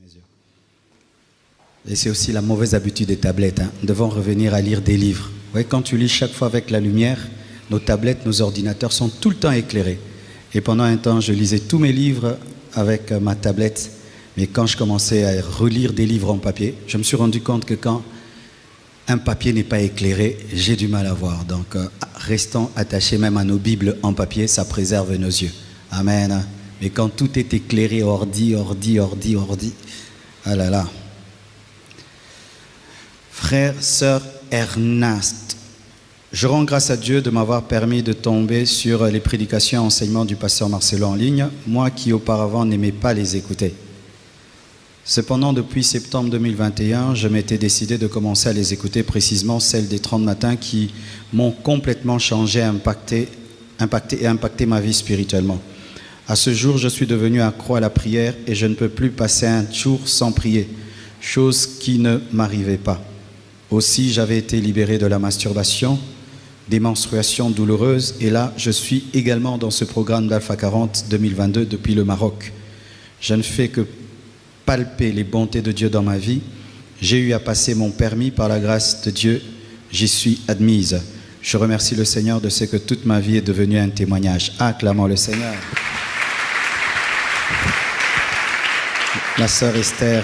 mes yeux. Et c'est aussi la mauvaise habitude des tablettes. Nous devons revenir à lire des livres. Ouais, quand tu lis chaque fois avec la lumière, nos tablettes, nos ordinateurs sont tout le temps éclairés. Et pendant un temps, je lisais tous mes livres avec ma tablette. Mais quand je commençais à relire des livres en papier, je me suis rendu compte que quand un papier n'est pas éclairé, j'ai du mal à voir. Donc, restons attachés même à nos Bibles en papier, ça préserve nos yeux. Amen. Mais quand tout est éclairé, ordi, ah là là. Frère, sœur Ernest, je rends grâce à Dieu de m'avoir permis de tomber sur les prédications et enseignements du pasteur Marcelo en ligne, moi qui auparavant n'aimais pas les écouter. Cependant, depuis septembre 2021, je m'étais décidé de commencer à les écouter, précisément celles des 30 matins qui m'ont complètement changé, impacté ma vie spirituellement. À ce jour, je suis devenu accro à la prière et je ne peux plus passer un jour sans prier, chose qui ne m'arrivait pas. Aussi, j'avais été libéré de la masturbation, des menstruations douloureuses et là, je suis également dans ce programme d'Alpha 40 2022 depuis le Maroc. Je ne fais que palper les bontés de Dieu dans ma vie. J'ai eu à passer mon permis par la grâce de Dieu. J'y suis admise. Je remercie le Seigneur de ce que toute ma vie est devenue un témoignage. Acclamons le Seigneur. La sœur Esther,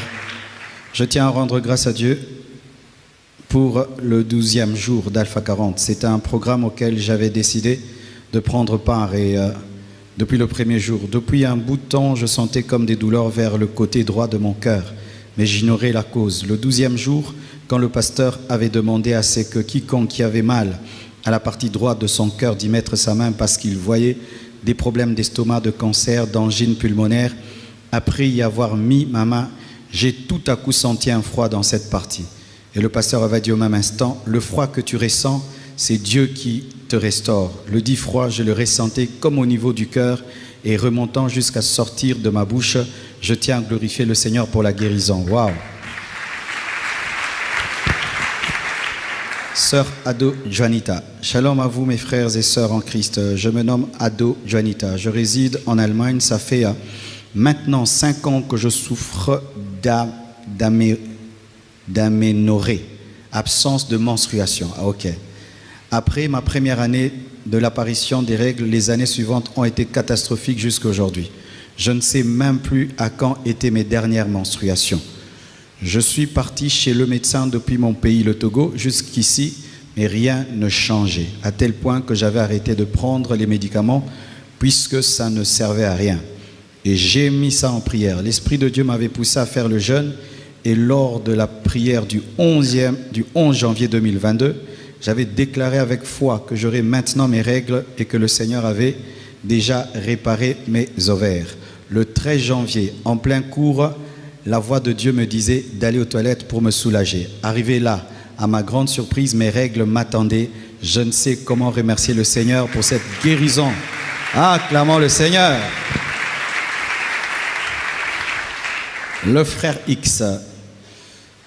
je tiens à rendre grâce à Dieu pour le 12e jour d'Alpha 40. C'était un programme auquel j'avais décidé de prendre part et depuis le premier jour. Depuis un bout de temps, je sentais comme des douleurs vers le côté droit de mon cœur, mais j'ignorais la cause. Le 12e jour, quand le pasteur avait demandé à ce que quiconque qui avait mal à la partie droite de son cœur d'y mettre sa main parce qu'il voyait des problèmes d'estomac, de cancer, d'angine pulmonaire, après y avoir mis ma main, j'ai tout à coup senti un froid dans cette partie. Et le pasteur avait dit au même instant, le froid que tu ressens, c'est Dieu qui te restaure. Le dit froid, je le ressentais comme au niveau du cœur et remontant jusqu'à sortir de ma bouche, je tiens à glorifier le Seigneur pour la guérison. Waouh! Sœur Ado Juanita, shalom à vous mes frères et sœurs en Christ. Je me nomme Ado Juanita. Je réside en Allemagne. Ça fait maintenant 5 ans que je souffre d'aménorrhée, absence de menstruation. Ah, ok. Après ma première année de l'apparition des règles, les années suivantes ont été catastrophiques jusqu'à aujourd'hui. Je ne sais même plus à quand étaient mes dernières menstruations. Je suis parti chez le médecin depuis mon pays, le Togo, jusqu'ici, mais rien ne changeait, à tel point que j'avais arrêté de prendre les médicaments puisque ça ne servait à rien. Et j'ai mis ça en prière. L'Esprit de Dieu m'avait poussé à faire le jeûne et lors de la prière du 11 janvier 2022, j'avais déclaré avec foi que j'aurais maintenant mes règles et que le Seigneur avait déjà réparé mes ovaires. Le 13 janvier, en plein cours, la voix de Dieu me disait d'aller aux toilettes pour me soulager. Arrivé là, à ma grande surprise, mes règles m'attendaient. Je ne sais comment remercier le Seigneur pour cette guérison. Acclamons le Seigneur. Le frère X,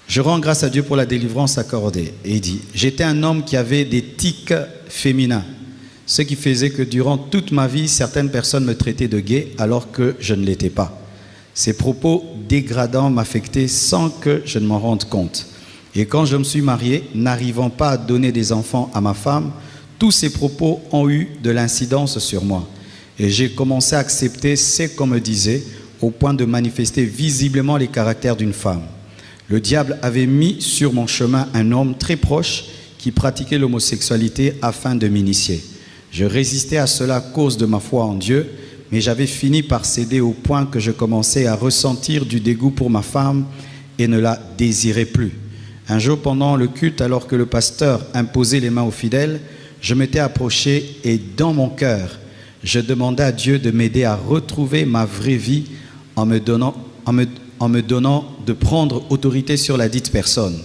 je rends grâce à Dieu pour la délivrance accordée. Et il dit, j'étais un homme qui avait des tics féminins, ce qui faisait que durant toute ma vie, certaines personnes me traitaient de gay alors que je ne l'étais pas. Ces propos dégradants m'affectaient sans que je ne m'en rende compte. Et quand je me suis marié, n'arrivant pas à donner des enfants à ma femme, tous ces propos ont eu de l'incidence sur moi. Et j'ai commencé à accepter ce qu'on me disait au point de manifester visiblement les caractères d'une femme. Le diable avait mis sur mon chemin un homme très proche qui pratiquait l'homosexualité afin de m'initier. Je résistais à cela à cause de ma foi en Dieu, mais j'avais fini par céder au point que je commençais à ressentir du dégoût pour ma femme et ne la désirais plus. Un jour pendant le culte, alors que le pasteur imposait les mains aux fidèles, je m'étais approché et dans mon cœur, je demandais à Dieu de m'aider à retrouver ma vraie vie en me donnant de prendre autorité sur la dite personne.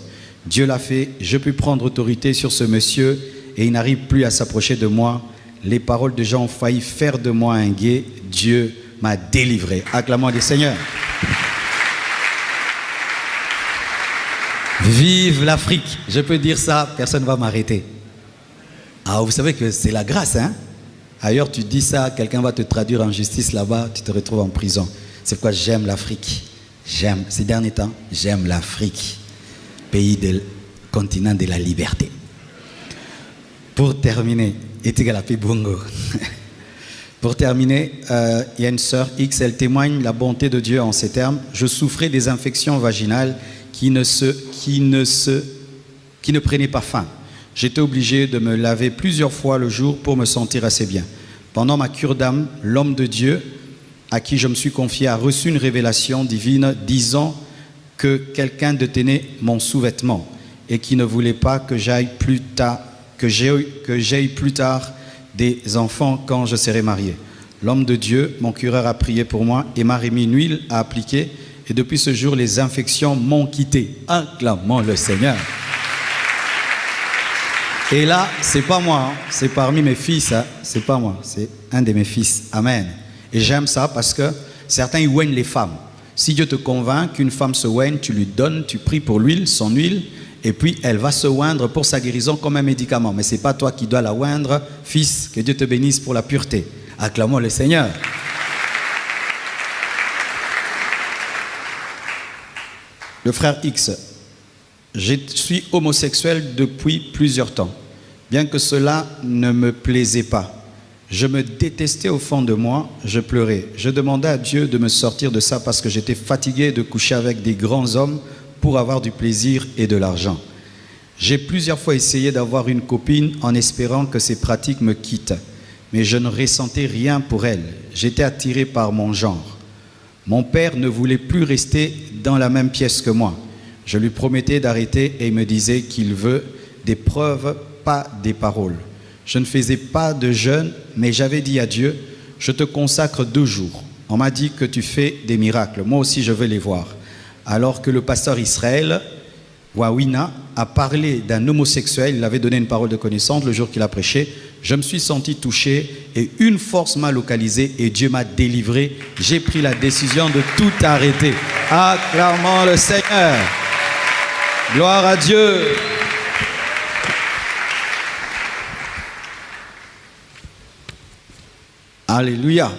Dieu l'a fait, je puis prendre autorité sur ce monsieur et il n'arrive plus à s'approcher de moi. Les paroles de Jean ont failli faire de moi un gay. Dieu m'a délivré. Acclamons le Seigneur. Vive l'Afrique. Je peux dire ça, personne ne va m'arrêter. Ah, vous savez que c'est la grâce, hein? Ailleurs, tu dis ça, quelqu'un va te traduire en justice là-bas, tu te retrouves en prison. C'est pourquoi j'aime l'Afrique. j'aime, ces derniers temps, j'aime l'Afrique, pays du continent de la liberté. Pour terminer, pour terminer, il y a une sœur X, elle témoigne la bonté de Dieu en ces termes. Je souffrais des infections vaginales qui ne prenaient pas fin. J'étais obligé de me laver plusieurs fois le jour pour me sentir assez bien. Pendant ma cure d'âme, l'homme de Dieu à qui je me suis confié a reçu une révélation divine disant que quelqu'un détenait mon sous-vêtement et qui ne voulait pas que j'aille plus tard, que j'aie plus tard des enfants quand je serai marié. L'homme de Dieu, mon cureur, a prié pour moi et m'a remis une huile à appliquer. Et depuis ce jour, les infections m'ont quitté. Acclamons le Seigneur. Et là, c'est pas moi, hein, c'est parmi mes fils, hein, c'est pas moi, c'est un de mes fils. Amen. Et j'aime ça parce que certains ils oignent les femmes. Si Dieu te convainc qu'une femme se oigne, tu lui donnes, tu pries pour l'huile, son huile, et puis elle va se oindre pour sa guérison comme un médicament. Mais ce n'est pas toi qui dois la oindre, fils, que Dieu te bénisse pour la pureté. Acclamons le Seigneur. Le frère X, je suis homosexuel depuis plusieurs temps, bien que cela ne me plaisait pas. Je me détestais au fond de moi, je pleurais. Je demandais à Dieu de me sortir de ça parce que j'étais fatigué de coucher avec des grands hommes pour avoir du plaisir et de l'argent. J'ai plusieurs fois essayé d'avoir une copine en espérant que ces pratiques me quittent, mais je ne ressentais rien pour elle. J'étais attiré par mon genre. Mon père ne voulait plus rester dans la même pièce que moi. Je lui promettais d'arrêter et il me disait qu'il veut des preuves, pas des paroles. Je ne faisais pas de jeûne, mais j'avais dit à Dieu, je te consacre 2 jours. On m'a dit que tu fais des miracles. Moi aussi, je veux les voir. Alors que le pasteur Israël, Wawina, a parlé d'un homosexuel, il avait donné une parole de connaissance le jour qu'il a prêché. Je me suis senti touché et une force m'a localisé et Dieu m'a délivré. J'ai pris la décision de tout arrêter. Acclamons le Seigneur. Gloire à Dieu. Alléluia.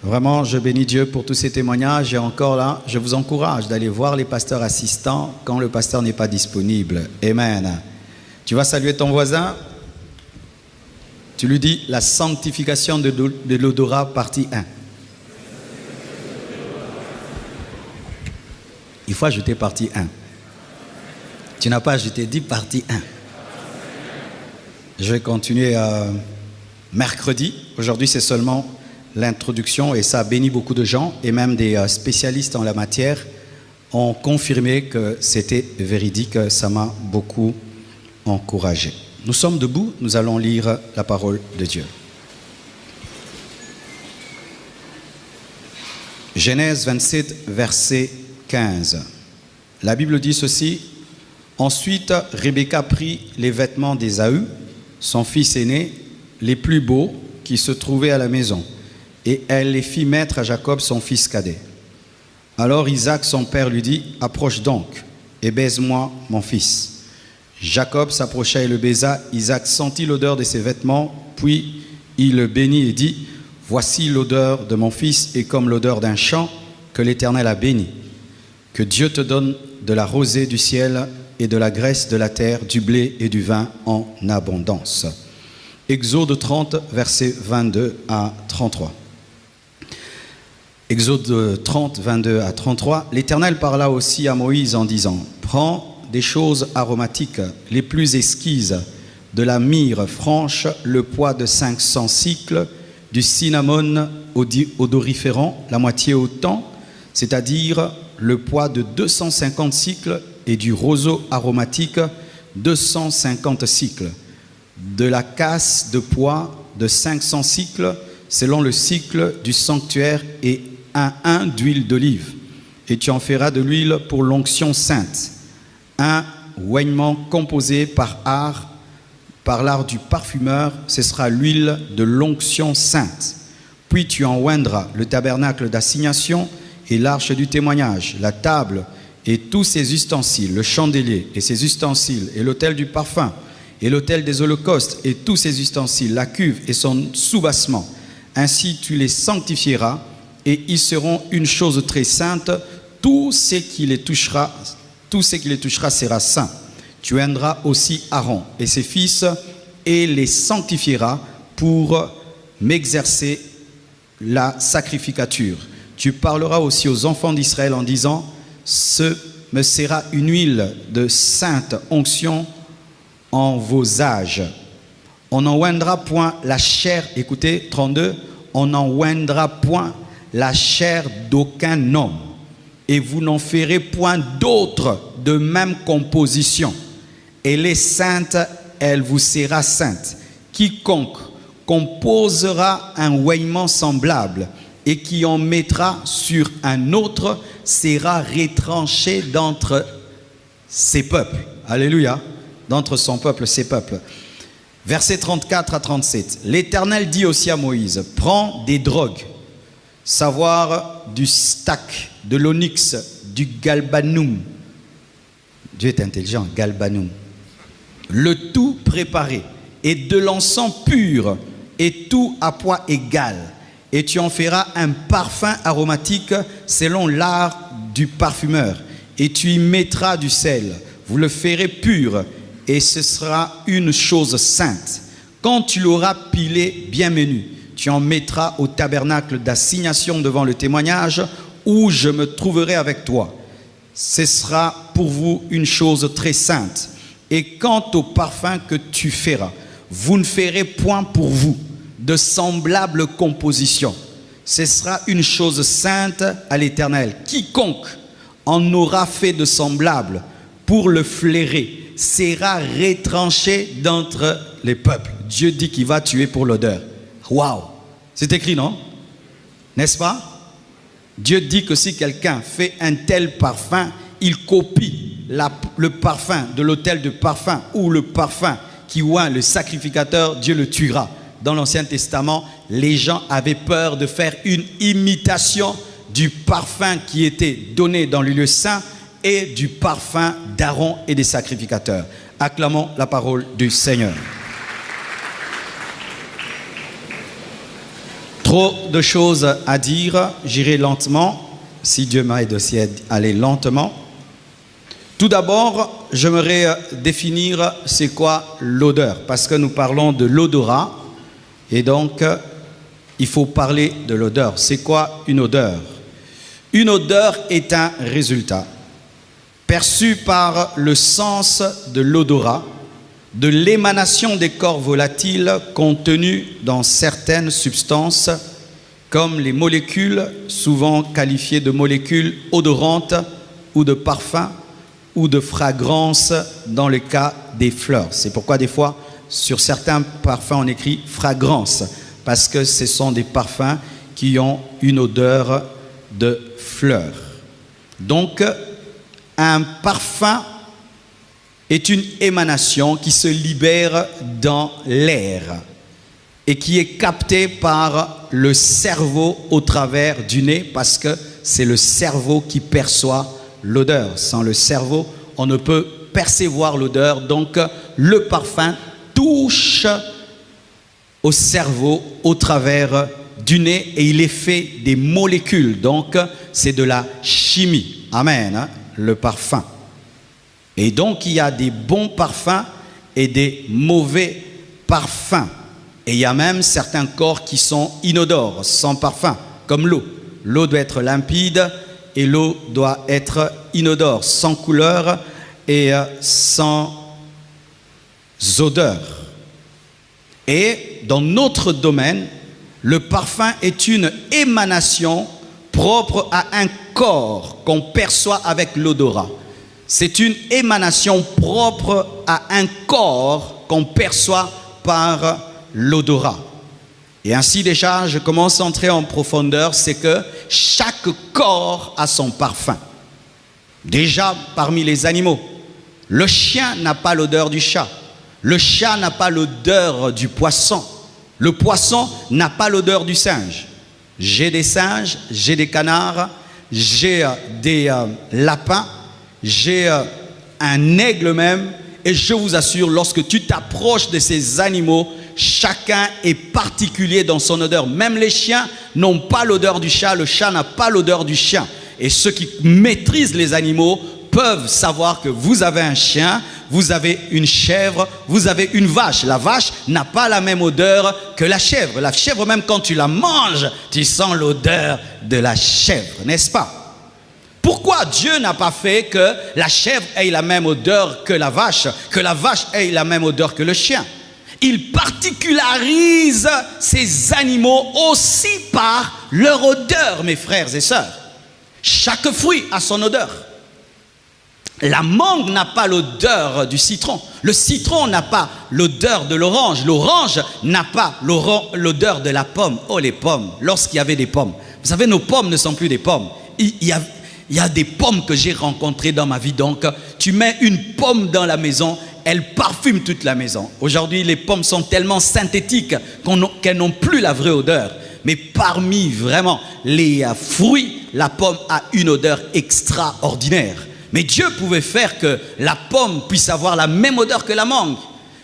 Vraiment, je bénis Dieu pour tous ces témoignages. Et encore là, je vous encourage d'aller voir les pasteurs assistants quand le pasteur n'est pas disponible. Amen. Tu vas saluer ton voisin. Tu lui dis la sanctification de l'odorat, partie 1. Il faut ajouter partie 1. Tu n'as pas ajouté, dis partie 1. Je vais continuer mercredi. Aujourd'hui, c'est seulement l'introduction et ça a béni beaucoup de gens et même des spécialistes en la matière ont confirmé que c'était véridique. Ça m'a beaucoup encouragé. Nous sommes debout, nous allons lire la parole de Dieu. Genèse 27, verset 15. La Bible dit ceci. Ensuite, Rebecca prit les vêtements d'Ésaü, son fils aîné, les plus beaux qui se trouvaient à la maison, et elle les fit mettre à Jacob, son fils cadet. Alors Isaac, son père, lui dit, « Approche donc, et baise-moi mon fils. » Jacob s'approcha et le baisa. Isaac sentit l'odeur de ses vêtements, puis il le bénit et dit, « Voici l'odeur de mon fils, et comme l'odeur d'un champ que l'Éternel a béni. Que Dieu te donne de la rosée du ciel et de la graisse de la terre, du blé et du vin en abondance. » Exode 30, versets 22 à 33. Exode 30, 22 à 33. L'Éternel parla aussi à Moïse en disant, « Prends des choses aromatiques les plus exquises, de la myrrhe franche, le poids de 500 cycles, du cinnamome odoriférant, la moitié autant, c'est-à-dire le poids de 250 cycles, et du roseau aromatique, 250 cycles, de la casse de poids de 500 cycles, selon le cycle du sanctuaire, et un d'huile d'olive. Et tu en feras de l'huile pour l'onction sainte. Un oignement composé par l'art du parfumeur, ce sera l'huile de l'onction sainte. Puis tu en oindras le tabernacle d'assignation et l'arche du témoignage, la table et tous ses ustensiles, le chandelier et ses ustensiles, et l'autel du parfum, et l'autel des holocaustes et tous ses ustensiles, la cuve et son soubassement. Ainsi tu les sanctifieras, et ils seront une chose très sainte. tout ce qui les touchera sera saint. Tu oindras aussi Aaron et ses fils et les sanctifieras pour m'exercer la sacrificature. Tu parleras aussi aux enfants d'Israël en disant, ce me sera une huile de sainte onction en vos âges. On n'en oindra point la chair, écoutez, 32, on n'en oindra point la chair d'aucun homme, et vous n'en ferez point d'autres de même composition. Elle est sainte, elle vous sera sainte. Quiconque composera un oignement semblable et qui en mettra sur un autre sera retranché d'entre ses peuples. Alléluia. D'entre son peuple, ses peuples. Versets 34 à 37. L'Éternel dit aussi à Moïse, prends des drogues, savoir du stack, de l'onyx, du galbanum. Dieu est intelligent, galbanum. Le tout préparé, et de l'encens pur, et tout à poids égal. Et tu en feras un parfum aromatique selon l'art du parfumeur. Et tu y mettras du sel. Vous le ferez pur, et ce sera une chose sainte. Quand tu l'auras pilé bien menu, tu en mettras au tabernacle d'assignation devant le témoignage, où je me trouverai avec toi. Ce sera pour vous une chose très sainte. Et quant au parfum que tu feras, vous ne ferez point pour vous de semblable composition. Ce sera une chose sainte à l'Éternel. Quiconque en aura fait de semblable pour le flairer sera retranché d'entre les peuples. Dieu dit qu'il va tuer pour l'odeur. Waouh! C'est écrit, non? N'est-ce pas? Dieu dit que si quelqu'un fait un tel parfum, il copie le parfum de l'autel de parfum ou le parfum qui oint le sacrificateur, Dieu le tuera. Dans l'Ancien Testament, les gens avaient peur de faire une imitation du parfum qui était donné dans le lieu saint et du parfum d'Aaron et des sacrificateurs. Acclamons la parole du Seigneur. Trop de choses à dire, j'irai lentement, si Dieu m'aide aussi à aller lentement. Tout d'abord, j'aimerais définir c'est quoi l'odeur, parce que nous parlons de l'odorat, et donc il faut parler de l'odeur. C'est quoi une odeur? Une odeur est un résultat perçu par le sens de l'odorat, de l'émanation des corps volatiles contenus dans certaines substances, comme les molécules, souvent qualifiées de molécules odorantes ou de parfums, ou de fragrance dans le cas des fleurs. C'est pourquoi des fois, sur certains parfums, on écrit fragrance, parce que ce sont des parfums qui ont une odeur de fleurs. Donc, un parfum est une émanation qui se libère dans l'air et qui est captée par le cerveau au travers du nez, parce que c'est le cerveau qui perçoit l'odeur. Sans le cerveau, on ne peut percevoir l'odeur. Donc, le parfum touche au cerveau au travers du nez et il est fait des molécules. Donc, c'est de la chimie. Amen, hein, le parfum. Et donc, il y a des bons parfums et des mauvais parfums. Et il y a même certains corps qui sont inodores, sans parfum, comme l'eau. L'eau doit être limpide et l'eau doit être inodore, sans couleur et sans odeur. Et dans notre domaine, le parfum est une émanation propre à un corps qu'on perçoit avec l'odorat. C'est une émanation propre à un corps qu'on perçoit par l'odorat. Et ainsi déjà, je commence à entrer en profondeur, c'est que chaque corps a son parfum. Déjà, parmi les animaux, le chien n'a pas l'odeur du chat. Le chat n'a pas l'odeur du poisson. Le poisson n'a pas l'odeur du singe. J'ai des singes, j'ai des canards, j'ai des lapins, j'ai un aigle même. Et je vous assure, lorsque tu t'approches de ces animaux, chacun est particulier dans son odeur. Même les chiens n'ont pas l'odeur du chat, le chat n'a pas l'odeur du chien. Et ceux qui maîtrisent les animaux peuvent savoir que vous avez un chien, vous avez une chèvre, vous avez une vache. La vache n'a pas la même odeur que la chèvre. La chèvre, même quand tu la manges, tu sens l'odeur de la chèvre, n'est-ce pas? Pourquoi Dieu n'a pas fait que la chèvre ait la même odeur que la vache ait la même odeur que le chien? Il particularise ces animaux aussi par leur odeur, mes frères et sœurs. Chaque fruit a son odeur. La mangue n'a pas l'odeur du citron. Le citron n'a pas l'odeur de l'orange. L'orange n'a pas l'odeur de la pomme. Oh, les pommes, lorsqu'il y avait des pommes. Vous savez, nos pommes ne sont plus des pommes. Il y a des pommes que j'ai rencontrées dans ma vie. Donc, tu mets une pomme dans la maison, elle parfume toute la maison. Aujourd'hui, les pommes sont tellement synthétiques qu'elles n'ont plus la vraie odeur. Mais parmi vraiment les fruits, la pomme a une odeur extraordinaire. Mais Dieu pouvait faire que la pomme puisse avoir la même odeur que la mangue.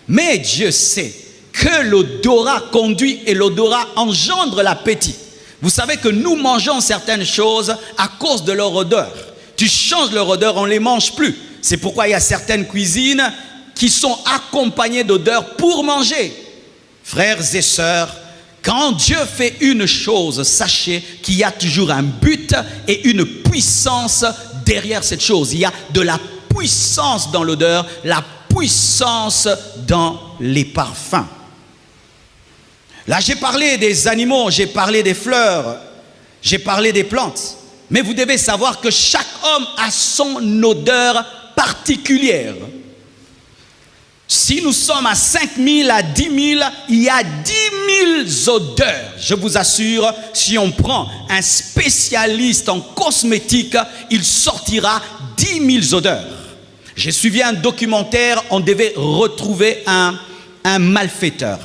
Mais Dieu sait que l'odorat conduit et l'odorat engendre l'appétit. Vous savez que nous mangeons certaines choses à cause de leur odeur. Tu changes leur odeur, on ne les mange plus. C'est pourquoi il y a certaines cuisines qui sont accompagnées d'odeurs pour manger. Frères et sœurs, quand Dieu fait une chose, sachez qu'il y a toujours un but et une puissance derrière cette chose. Il y a de la puissance dans l'odeur, la puissance dans les parfums. Là, j'ai parlé des animaux, j'ai parlé des fleurs, j'ai parlé des plantes. Mais vous devez savoir que chaque homme a son odeur particulière. Si nous sommes à 5 000, à 10 000, il y a 10 000 odeurs. Je vous assure, si on prend un spécialiste en cosmétique, il sortira 10 000 odeurs. J'ai suivi un documentaire, on devait retrouver un malfaiteur.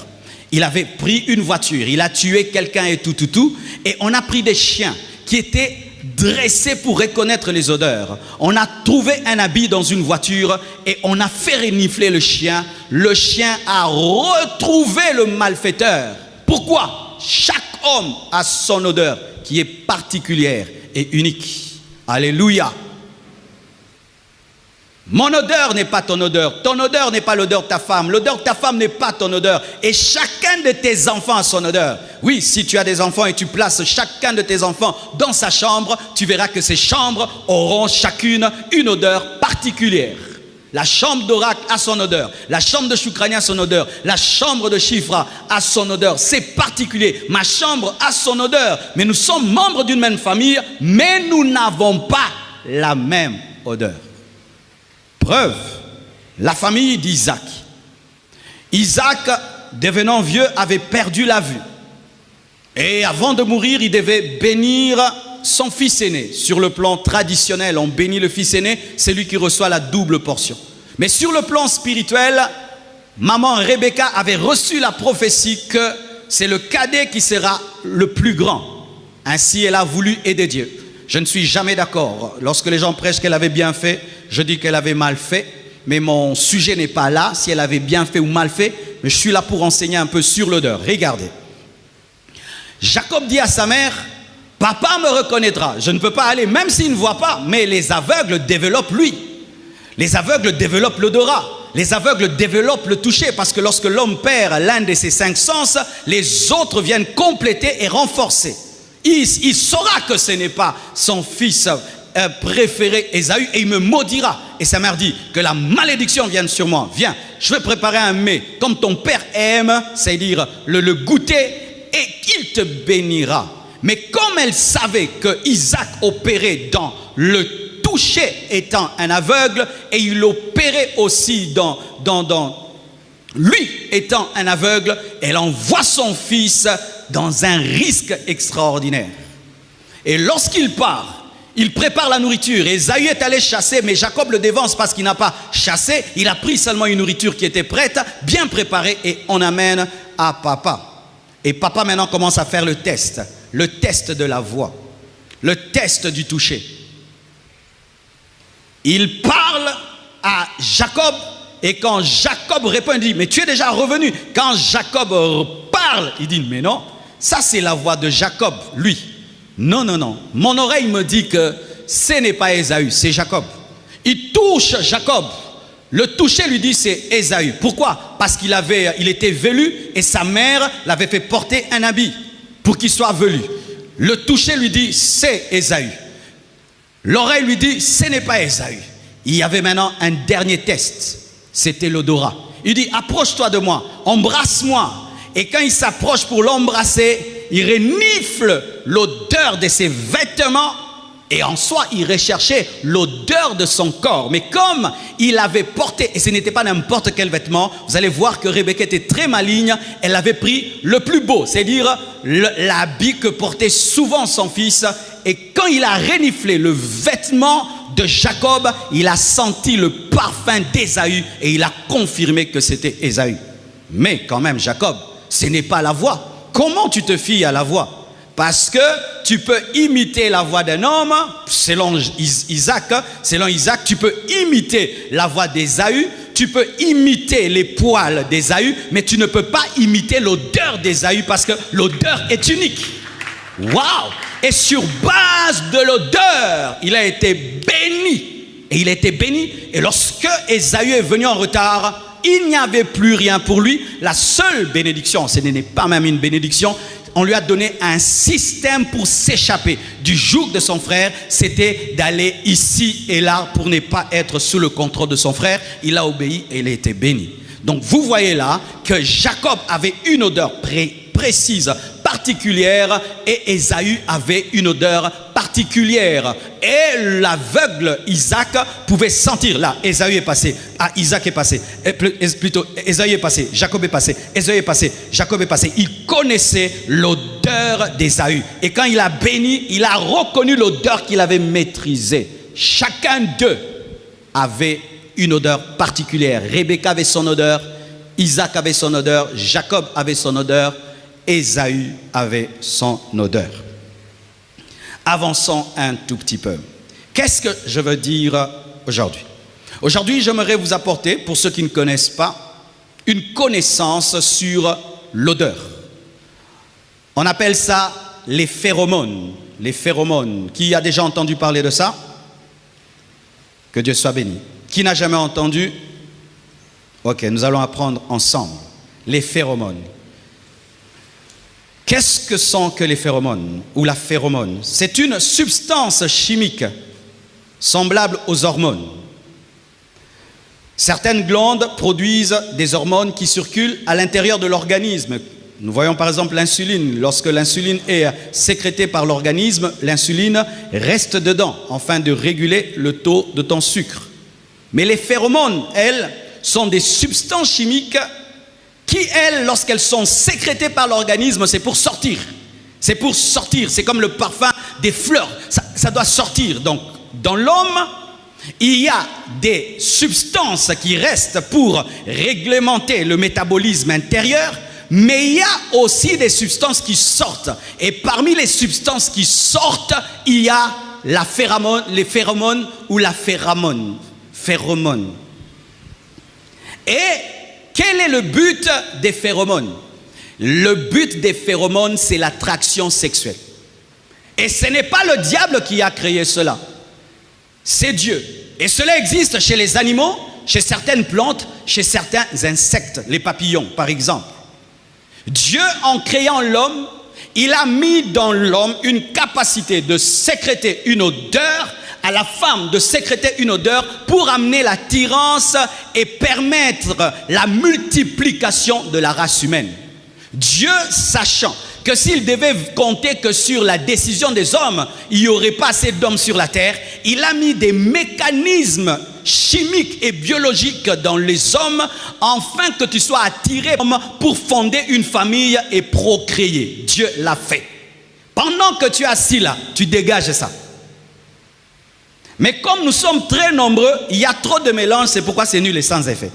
Il avait pris une voiture, il a tué quelqu'un et tout. Et on a pris des chiens qui étaient dressés pour reconnaître les odeurs. On a trouvé un habit dans une voiture et on a fait renifler le chien. Le chien a retrouvé le malfaiteur. Pourquoi? Chaque homme a son odeur qui est particulière et unique. Alléluia. Mon odeur n'est pas ton odeur. Ton odeur n'est pas l'odeur de ta femme. L'odeur de ta femme n'est pas ton odeur. Et chacun de tes enfants a son odeur. Oui, si tu as des enfants et tu places chacun de tes enfants dans sa chambre, tu verras que ces chambres auront chacune une odeur particulière. La chambre d'Orak a son odeur. La chambre de Choukrani a son odeur. La chambre de Chifra a son odeur. C'est particulier. Ma chambre a son odeur. Mais nous sommes membres d'une même famille, mais nous n'avons pas la même odeur. Preuve, la famille d'Isaac. Isaac, devenant vieux, avait perdu la vue. Et avant de mourir, il devait bénir son fils aîné. Sur le plan traditionnel, on bénit le fils aîné, c'est lui qui reçoit la double portion. Mais sur le plan spirituel, maman Rebecca avait reçu la prophétie que c'est le cadet qui sera le plus grand. Ainsi, elle a voulu aider Dieu. Je ne suis jamais d'accord. Lorsque les gens prêchent qu'elle avait bien fait, je dis qu'elle avait mal fait. Mais mon sujet n'est pas là, si elle avait bien fait ou mal fait. Mais je suis là pour enseigner un peu sur l'odeur. Regardez. Jacob dit à sa mère, « Papa me reconnaîtra. Je ne peux pas aller, même s'il ne voit pas. » Mais les aveugles développent lui. Les aveugles développent l'odorat. Les aveugles développent le toucher. Parce que lorsque l'homme perd l'un de ses 5 sens, les autres viennent compléter et renforcer. Il saura que ce n'est pas son fils préféré Ésaü et il me maudira. Et sa mère dit que la malédiction vienne sur moi. Viens, je vais préparer un mets comme ton père aime, c'est-à-dire le goûter, et il te bénira. Mais comme elle savait que Isaac opérait dans le toucher étant un aveugle, et il opérait aussi dans lui étant un aveugle, elle envoie son fils dans un risque extraordinaire. Et lorsqu'il part, il prépare la nourriture. Ésaü est allé chasser, mais Jacob le dévance parce qu'il n'a pas chassé. Il a pris seulement une nourriture qui était prête, bien préparée, et on amène à papa. Et papa maintenant commence à faire le test de la voix, le test du toucher. Il parle à Jacob, et quand Jacob répond, il dit, mais tu es déjà revenu. Quand Jacob parle, il dit, mais non, ça c'est la voix de Jacob, lui. Non, non, non. Mon oreille me dit que ce n'est pas Ésaü, c'est Jacob. Il touche Jacob. Le toucher lui dit c'est Ésaü. Pourquoi? Parce il était velu et sa mère l'avait fait porter un habit pour qu'il soit velu. Le toucher lui dit c'est Ésaü. L'oreille lui dit ce n'est pas Ésaü. Il y avait maintenant un dernier test, c'était l'odorat. Il dit approche-toi de moi, embrasse-moi. Et quand il s'approche pour l'embrasser, il renifle l'odeur de ses vêtements. Et en soi, il recherchait l'odeur de son corps. Mais comme il avait porté, et ce n'était pas n'importe quel vêtement, vous allez voir que Rebecca était très maligne. Elle avait pris le plus beau, c'est-à-dire l'habit que portait souvent son fils. Et quand il a reniflé le vêtement de Jacob, il a senti le parfum d'Ésaü et il a confirmé que c'était Ésaü. Mais quand même, Jacob, ce n'est pas la voix. Comment tu te fies à la voix? Parce que tu peux imiter la voix d'un homme, selon Isaac, tu peux imiter la voix d'Ésaü, tu peux imiter les poils d'Ésaü, mais tu ne peux pas imiter l'odeur d'Ésaü parce que l'odeur est unique. Waouh! Et sur base de l'odeur, il a été béni. Et il a été béni. Et lorsque Ésaü est venu en retard, il n'y avait plus rien pour lui. La seule bénédiction, ce n'est pas même une bénédiction, on lui a donné un système pour s'échapper du joug de son frère. C'était d'aller ici et là pour ne pas être sous le contrôle de son frère. Il a obéi et il a été béni. Donc vous voyez là que Jacob avait une odeur précise, particulière, et Ésaü avait une odeur particulière. Et l'aveugle Isaac pouvait sentir. Là, Ésaü est passé. Ah, Isaac est passé. Plutôt, Ésaü est passé. Jacob est passé. Ésaü est passé. Jacob est passé. Il connaissait l'odeur d'Ésaü. Et quand il a béni, il a reconnu l'odeur qu'il avait maîtrisée. Chacun d'eux avait une odeur particulière. Rebecca avait son odeur. Isaac avait son odeur. Jacob avait son odeur. Ésaü avait son odeur. Avançons un tout petit peu. Qu'est-ce que je veux dire aujourd'hui? Aujourd'hui, j'aimerais vous apporter, pour ceux qui ne connaissent pas, une connaissance sur l'odeur. On appelle ça les phéromones. Les phéromones. Qui a déjà entendu parler de ça? Que Dieu soit béni. Qui n'a jamais entendu? Ok, nous allons apprendre ensemble. Les phéromones. Qu'est-ce que sont que les phéromones ou la phéromone? C'est une substance chimique semblable aux hormones. Certaines glandes produisent des hormones qui circulent à l'intérieur de l'organisme. Nous voyons par exemple l'insuline. Lorsque l'insuline est sécrétée par l'organisme, l'insuline reste dedans afin de réguler le taux de ton sucre. Mais les phéromones, elles, sont des substances chimiques qui, elles, lorsqu'elles sont sécrétées par l'organisme, c'est pour sortir. C'est pour sortir. C'est comme le parfum des fleurs. Ça doit sortir. Donc, dans l'homme, il y a des substances qui restent pour réglementer le métabolisme intérieur, mais il y a aussi des substances qui sortent. Et parmi les substances qui sortent, il y a la phéromone, les phéromones ou la phéromone. Phéromone. Et quel est le but des phéromones? Le but des phéromones, c'est l'attraction sexuelle. Et ce n'est pas le diable qui a créé cela. C'est Dieu. Et cela existe chez les animaux, chez certaines plantes, chez certains insectes, les papillons par exemple. Dieu, en créant l'homme, il a mis dans l'homme une capacité de sécréter une odeur, à la femme de sécréter une odeur pour amener l'attirance et permettre la multiplication de la race humaine. Dieu, sachant que s'il devait compter que sur la décision des hommes, il n'y aurait pas assez d'hommes sur la terre, il a mis des mécanismes chimiques et biologiques dans les hommes afin que tu sois attiré pour fonder une famille et procréer. Dieu l'a fait. Pendant que tu es assis là, tu dégages ça. Mais comme nous sommes très nombreux, il y a trop de mélange, c'est pourquoi c'est nul et sans effet.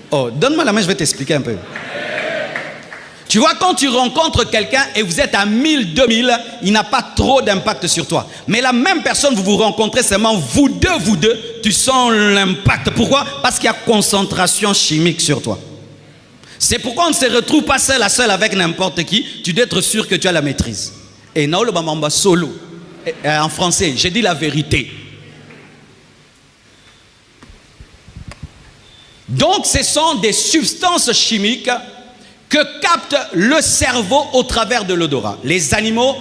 Oh, donne-moi la main, je vais t'expliquer un peu. Tu vois, quand tu rencontres quelqu'un et vous êtes à 1000, 2000, il n'a pas trop d'impact sur toi. Mais la même personne, vous vous rencontrez seulement vous deux, tu sens l'impact. Pourquoi? Parce qu'il y a concentration chimique sur toi. C'est pourquoi on ne se retrouve pas seul à seul avec n'importe qui. Tu dois être sûr que tu as la maîtrise. Et non, le bambamba solo. En français, j'ai dit la vérité. Donc, ce sont des substances chimiques que capte le cerveau au travers de l'odorat. Les animaux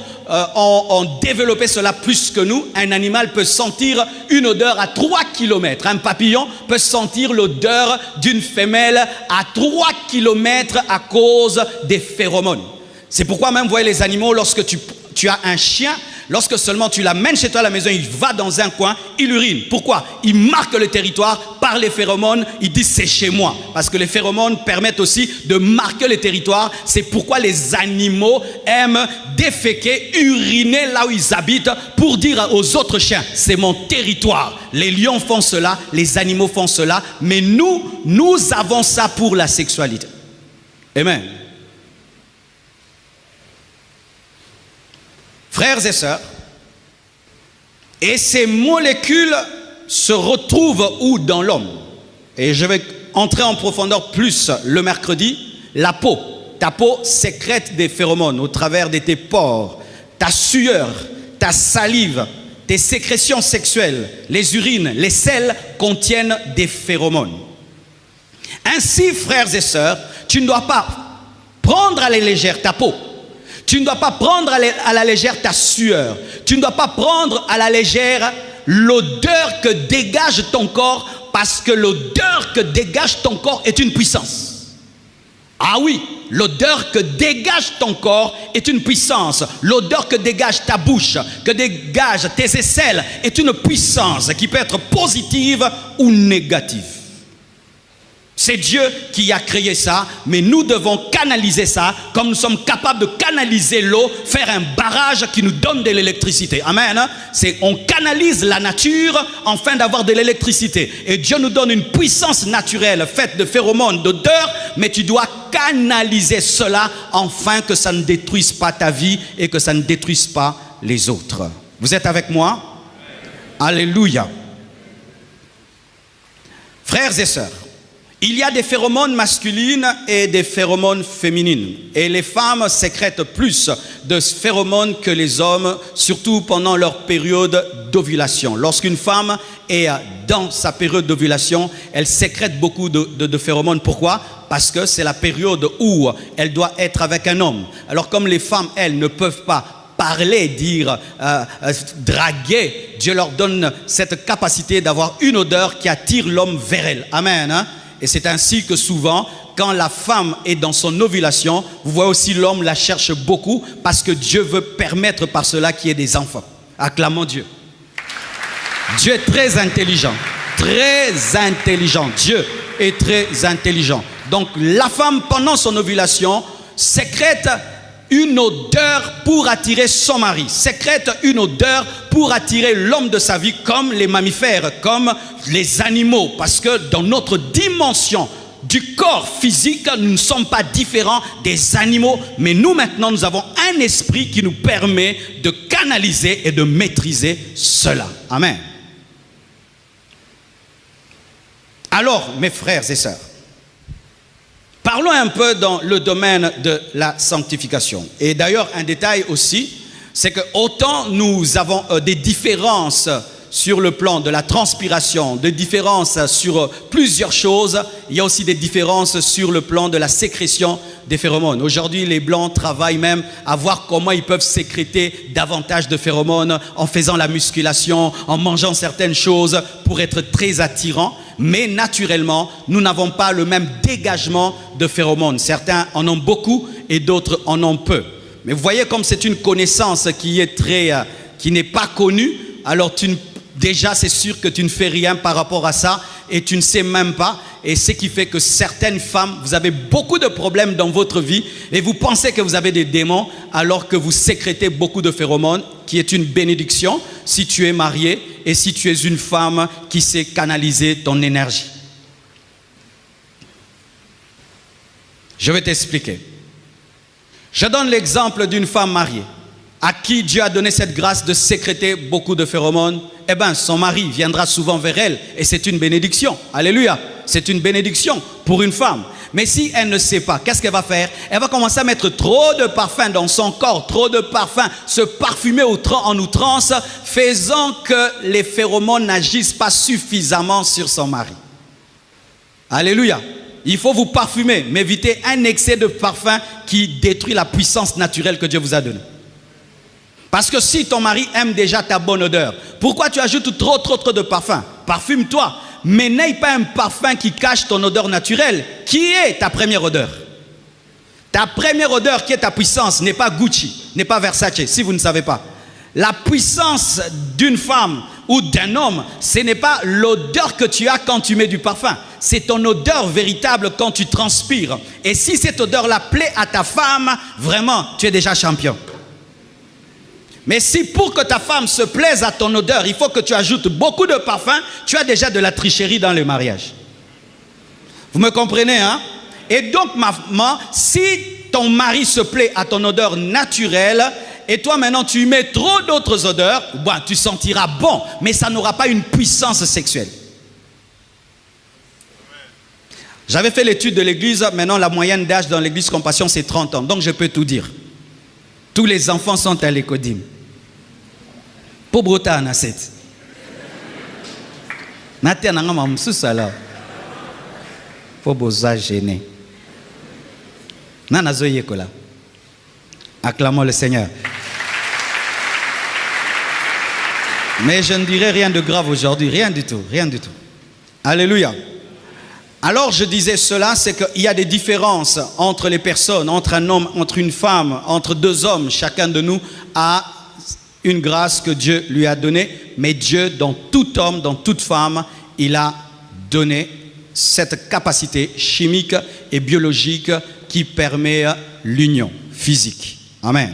ont développé cela plus que nous. Un animal peut sentir une odeur à 3 km. Un papillon peut sentir l'odeur d'une femelle à 3 km à cause des phéromones. C'est pourquoi même, vous voyez les animaux, lorsque tu as un chien, lorsque seulement tu l'amènes chez toi à la maison, il va dans un coin, il urine. Pourquoi? Il marque le territoire par les phéromones, il dit c'est chez moi. Parce que les phéromones permettent aussi de marquer le territoire. C'est pourquoi les animaux aiment déféquer, uriner là où ils habitent pour dire aux autres chiens, c'est mon territoire. Les lions font cela, les animaux font cela, mais nous avons ça pour la sexualité. Amen. Frères et sœurs, et ces molécules se retrouvent où dans l'homme? Et je vais entrer en profondeur plus le mercredi. La peau. Ta peau sécrète des phéromones au travers de tes pores, ta sueur, ta salive, tes sécrétions sexuelles, les urines, les selles contiennent des phéromones. Ainsi, frères et sœurs, tu ne dois pas prendre à la légère ta peau. Tu ne dois pas prendre à la légère ta sueur. Tu ne dois pas prendre à la légère l'odeur que dégage ton corps, parce que l'odeur que dégage ton corps est une puissance. Ah oui, l'odeur que dégage ton corps est une puissance. L'odeur que dégage ta bouche, que dégage tes aisselles est une puissance qui peut être positive ou négative. C'est Dieu qui a créé ça, mais nous devons canaliser ça comme nous sommes capables de canaliser l'eau, faire un barrage qui nous donne de l'électricité. Amen. On canalise la nature afin d'avoir de l'électricité. Et Dieu nous donne une puissance naturelle faite de phéromones, d'odeur, mais tu dois canaliser cela afin que ça ne détruise pas ta vie et que ça ne détruise pas les autres. Vous êtes avec moi? Alléluia. Frères et sœurs, il y a des phéromones masculines et des phéromones féminines. Et les femmes sécrètent plus de phéromones que les hommes, surtout pendant leur période d'ovulation. Lorsqu'une femme est dans sa période d'ovulation, elle sécrète beaucoup de phéromones. Pourquoi? Parce que c'est la période où elle doit être avec un homme. Alors comme les femmes, elles, ne peuvent pas parler, dire, draguer, Dieu leur donne cette capacité d'avoir une odeur qui attire l'homme vers elle. Amen. Hein? Et c'est ainsi que souvent, quand la femme est dans son ovulation, vous voyez aussi l'homme la cherche beaucoup parce que Dieu veut permettre par cela qu'il y ait des enfants. Acclamons Dieu. Dieu est très intelligent. Très intelligent. Dieu est très intelligent. Donc la femme, pendant son ovulation, sécrète une odeur pour attirer son mari, sécrète une odeur pour attirer l'homme de sa vie, comme les mammifères, comme les animaux, parce que dans notre dimension du corps physique, nous ne sommes pas différents des animaux, mais nous maintenant, nous avons un esprit qui nous permet de canaliser et de maîtriser cela. Amen. Alors, mes frères et sœurs, parlons un peu dans le domaine de la sanctification. Et d'ailleurs, un détail aussi, c'est que autant nous avons des différences sur le plan de la transpiration, des différences sur plusieurs choses, il y a aussi des différences sur le plan de la sécrétion des phéromones. Aujourd'hui, les Blancs travaillent même à voir comment ils peuvent sécréter davantage de phéromones en faisant la musculation, en mangeant certaines choses pour être très attirants. Mais naturellement, nous n'avons pas le même dégagement de phéromones. Certains en ont beaucoup et d'autres en ont peu. Mais vous voyez comme c'est une connaissance qui n'est pas connue, alors déjà c'est sûr que tu ne fais rien par rapport à ça et tu ne sais même pas. Et ce qui fait que certaines femmes, vous avez beaucoup de problèmes dans votre vie et vous pensez que vous avez des démons alors que vous sécrétez beaucoup de phéromones, qui est une bénédiction si tu es marié et si tu es une femme qui sait canaliser ton énergie. Je vais t'expliquer. Je donne l'exemple d'une femme mariée à qui Dieu a donné cette grâce de sécréter beaucoup de phéromones. Eh bien, son mari viendra souvent vers elle et c'est une bénédiction. Alléluia. C'est une bénédiction pour une femme. Mais si elle ne sait pas, qu'est-ce qu'elle va faire? Elle va commencer à mettre trop de parfum dans son corps, trop de parfum, se parfumer en outrance, faisant que les phéromones n'agissent pas suffisamment sur son mari. Alléluia. Il faut vous parfumer, mais évitez un excès de parfum qui détruit la puissance naturelle que Dieu vous a donnée. Parce que si ton mari aime déjà ta bonne odeur, pourquoi tu ajoutes trop de parfum? Parfume-toi, mais n'aie pas un parfum qui cache ton odeur naturelle. Qui est ta première odeur? Ta première odeur qui est ta puissance n'est pas Gucci, n'est pas Versace, si vous ne savez pas. La puissance d'une femme ou d'un homme, ce n'est pas l'odeur que tu as quand tu mets du parfum. C'est ton odeur véritable quand tu transpires. Et si cette odeur-là plaît à ta femme, vraiment, tu es déjà champion. Mais si pour que ta femme se plaise à ton odeur, il faut que tu ajoutes beaucoup de parfum, tu as déjà de la tricherie dans le mariage. Vous me comprenez, hein? Et donc, maman, si ton mari se plaît à ton odeur naturelle, et toi maintenant tu mets trop d'autres odeurs, bon, tu sentiras bon, mais ça n'aura pas une puissance sexuelle. J'avais fait l'étude de l'église, maintenant la moyenne d'âge dans l'église Compassion c'est 30 ans, donc je peux tout dire. Tous les enfants sont à l'écodim. Pour brota na set. Natia nanga mamsusala. Pour boza gêné. Nana zoye kola. Acclamons le Seigneur. Mais je ne dirai rien de grave aujourd'hui, rien du tout, rien du tout. Alléluia. Alors je disais cela, c'est qu'il y a des différences entre les personnes, entre un homme, entre une femme, entre deux hommes. Chacun de nous a une grâce que Dieu lui a donnée, mais Dieu, dans tout homme, dans toute femme, il a donné cette capacité chimique et biologique qui permet l'union physique. Amen.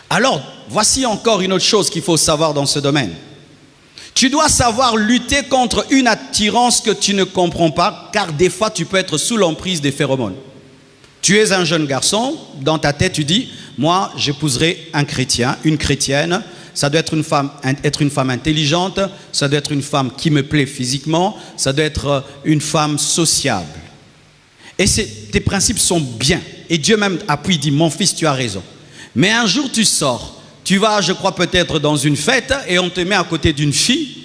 Alors, voici encore une autre chose qu'il faut savoir dans ce domaine. Tu dois savoir lutter contre une attirance que tu ne comprends pas, car des fois tu peux être sous l'emprise des phéromones. Tu es un jeune garçon, dans ta tête tu dis, moi j'épouserai un chrétien, une chrétienne, ça doit être une femme intelligente, ça doit être une femme qui me plaît physiquement, ça doit être une femme sociable. Et tes principes sont bien. Et Dieu même appuie, dit, mon fils, tu as raison. Mais un jour tu sors, tu vas, je crois, peut-être dans une fête et on te met à côté d'une fille.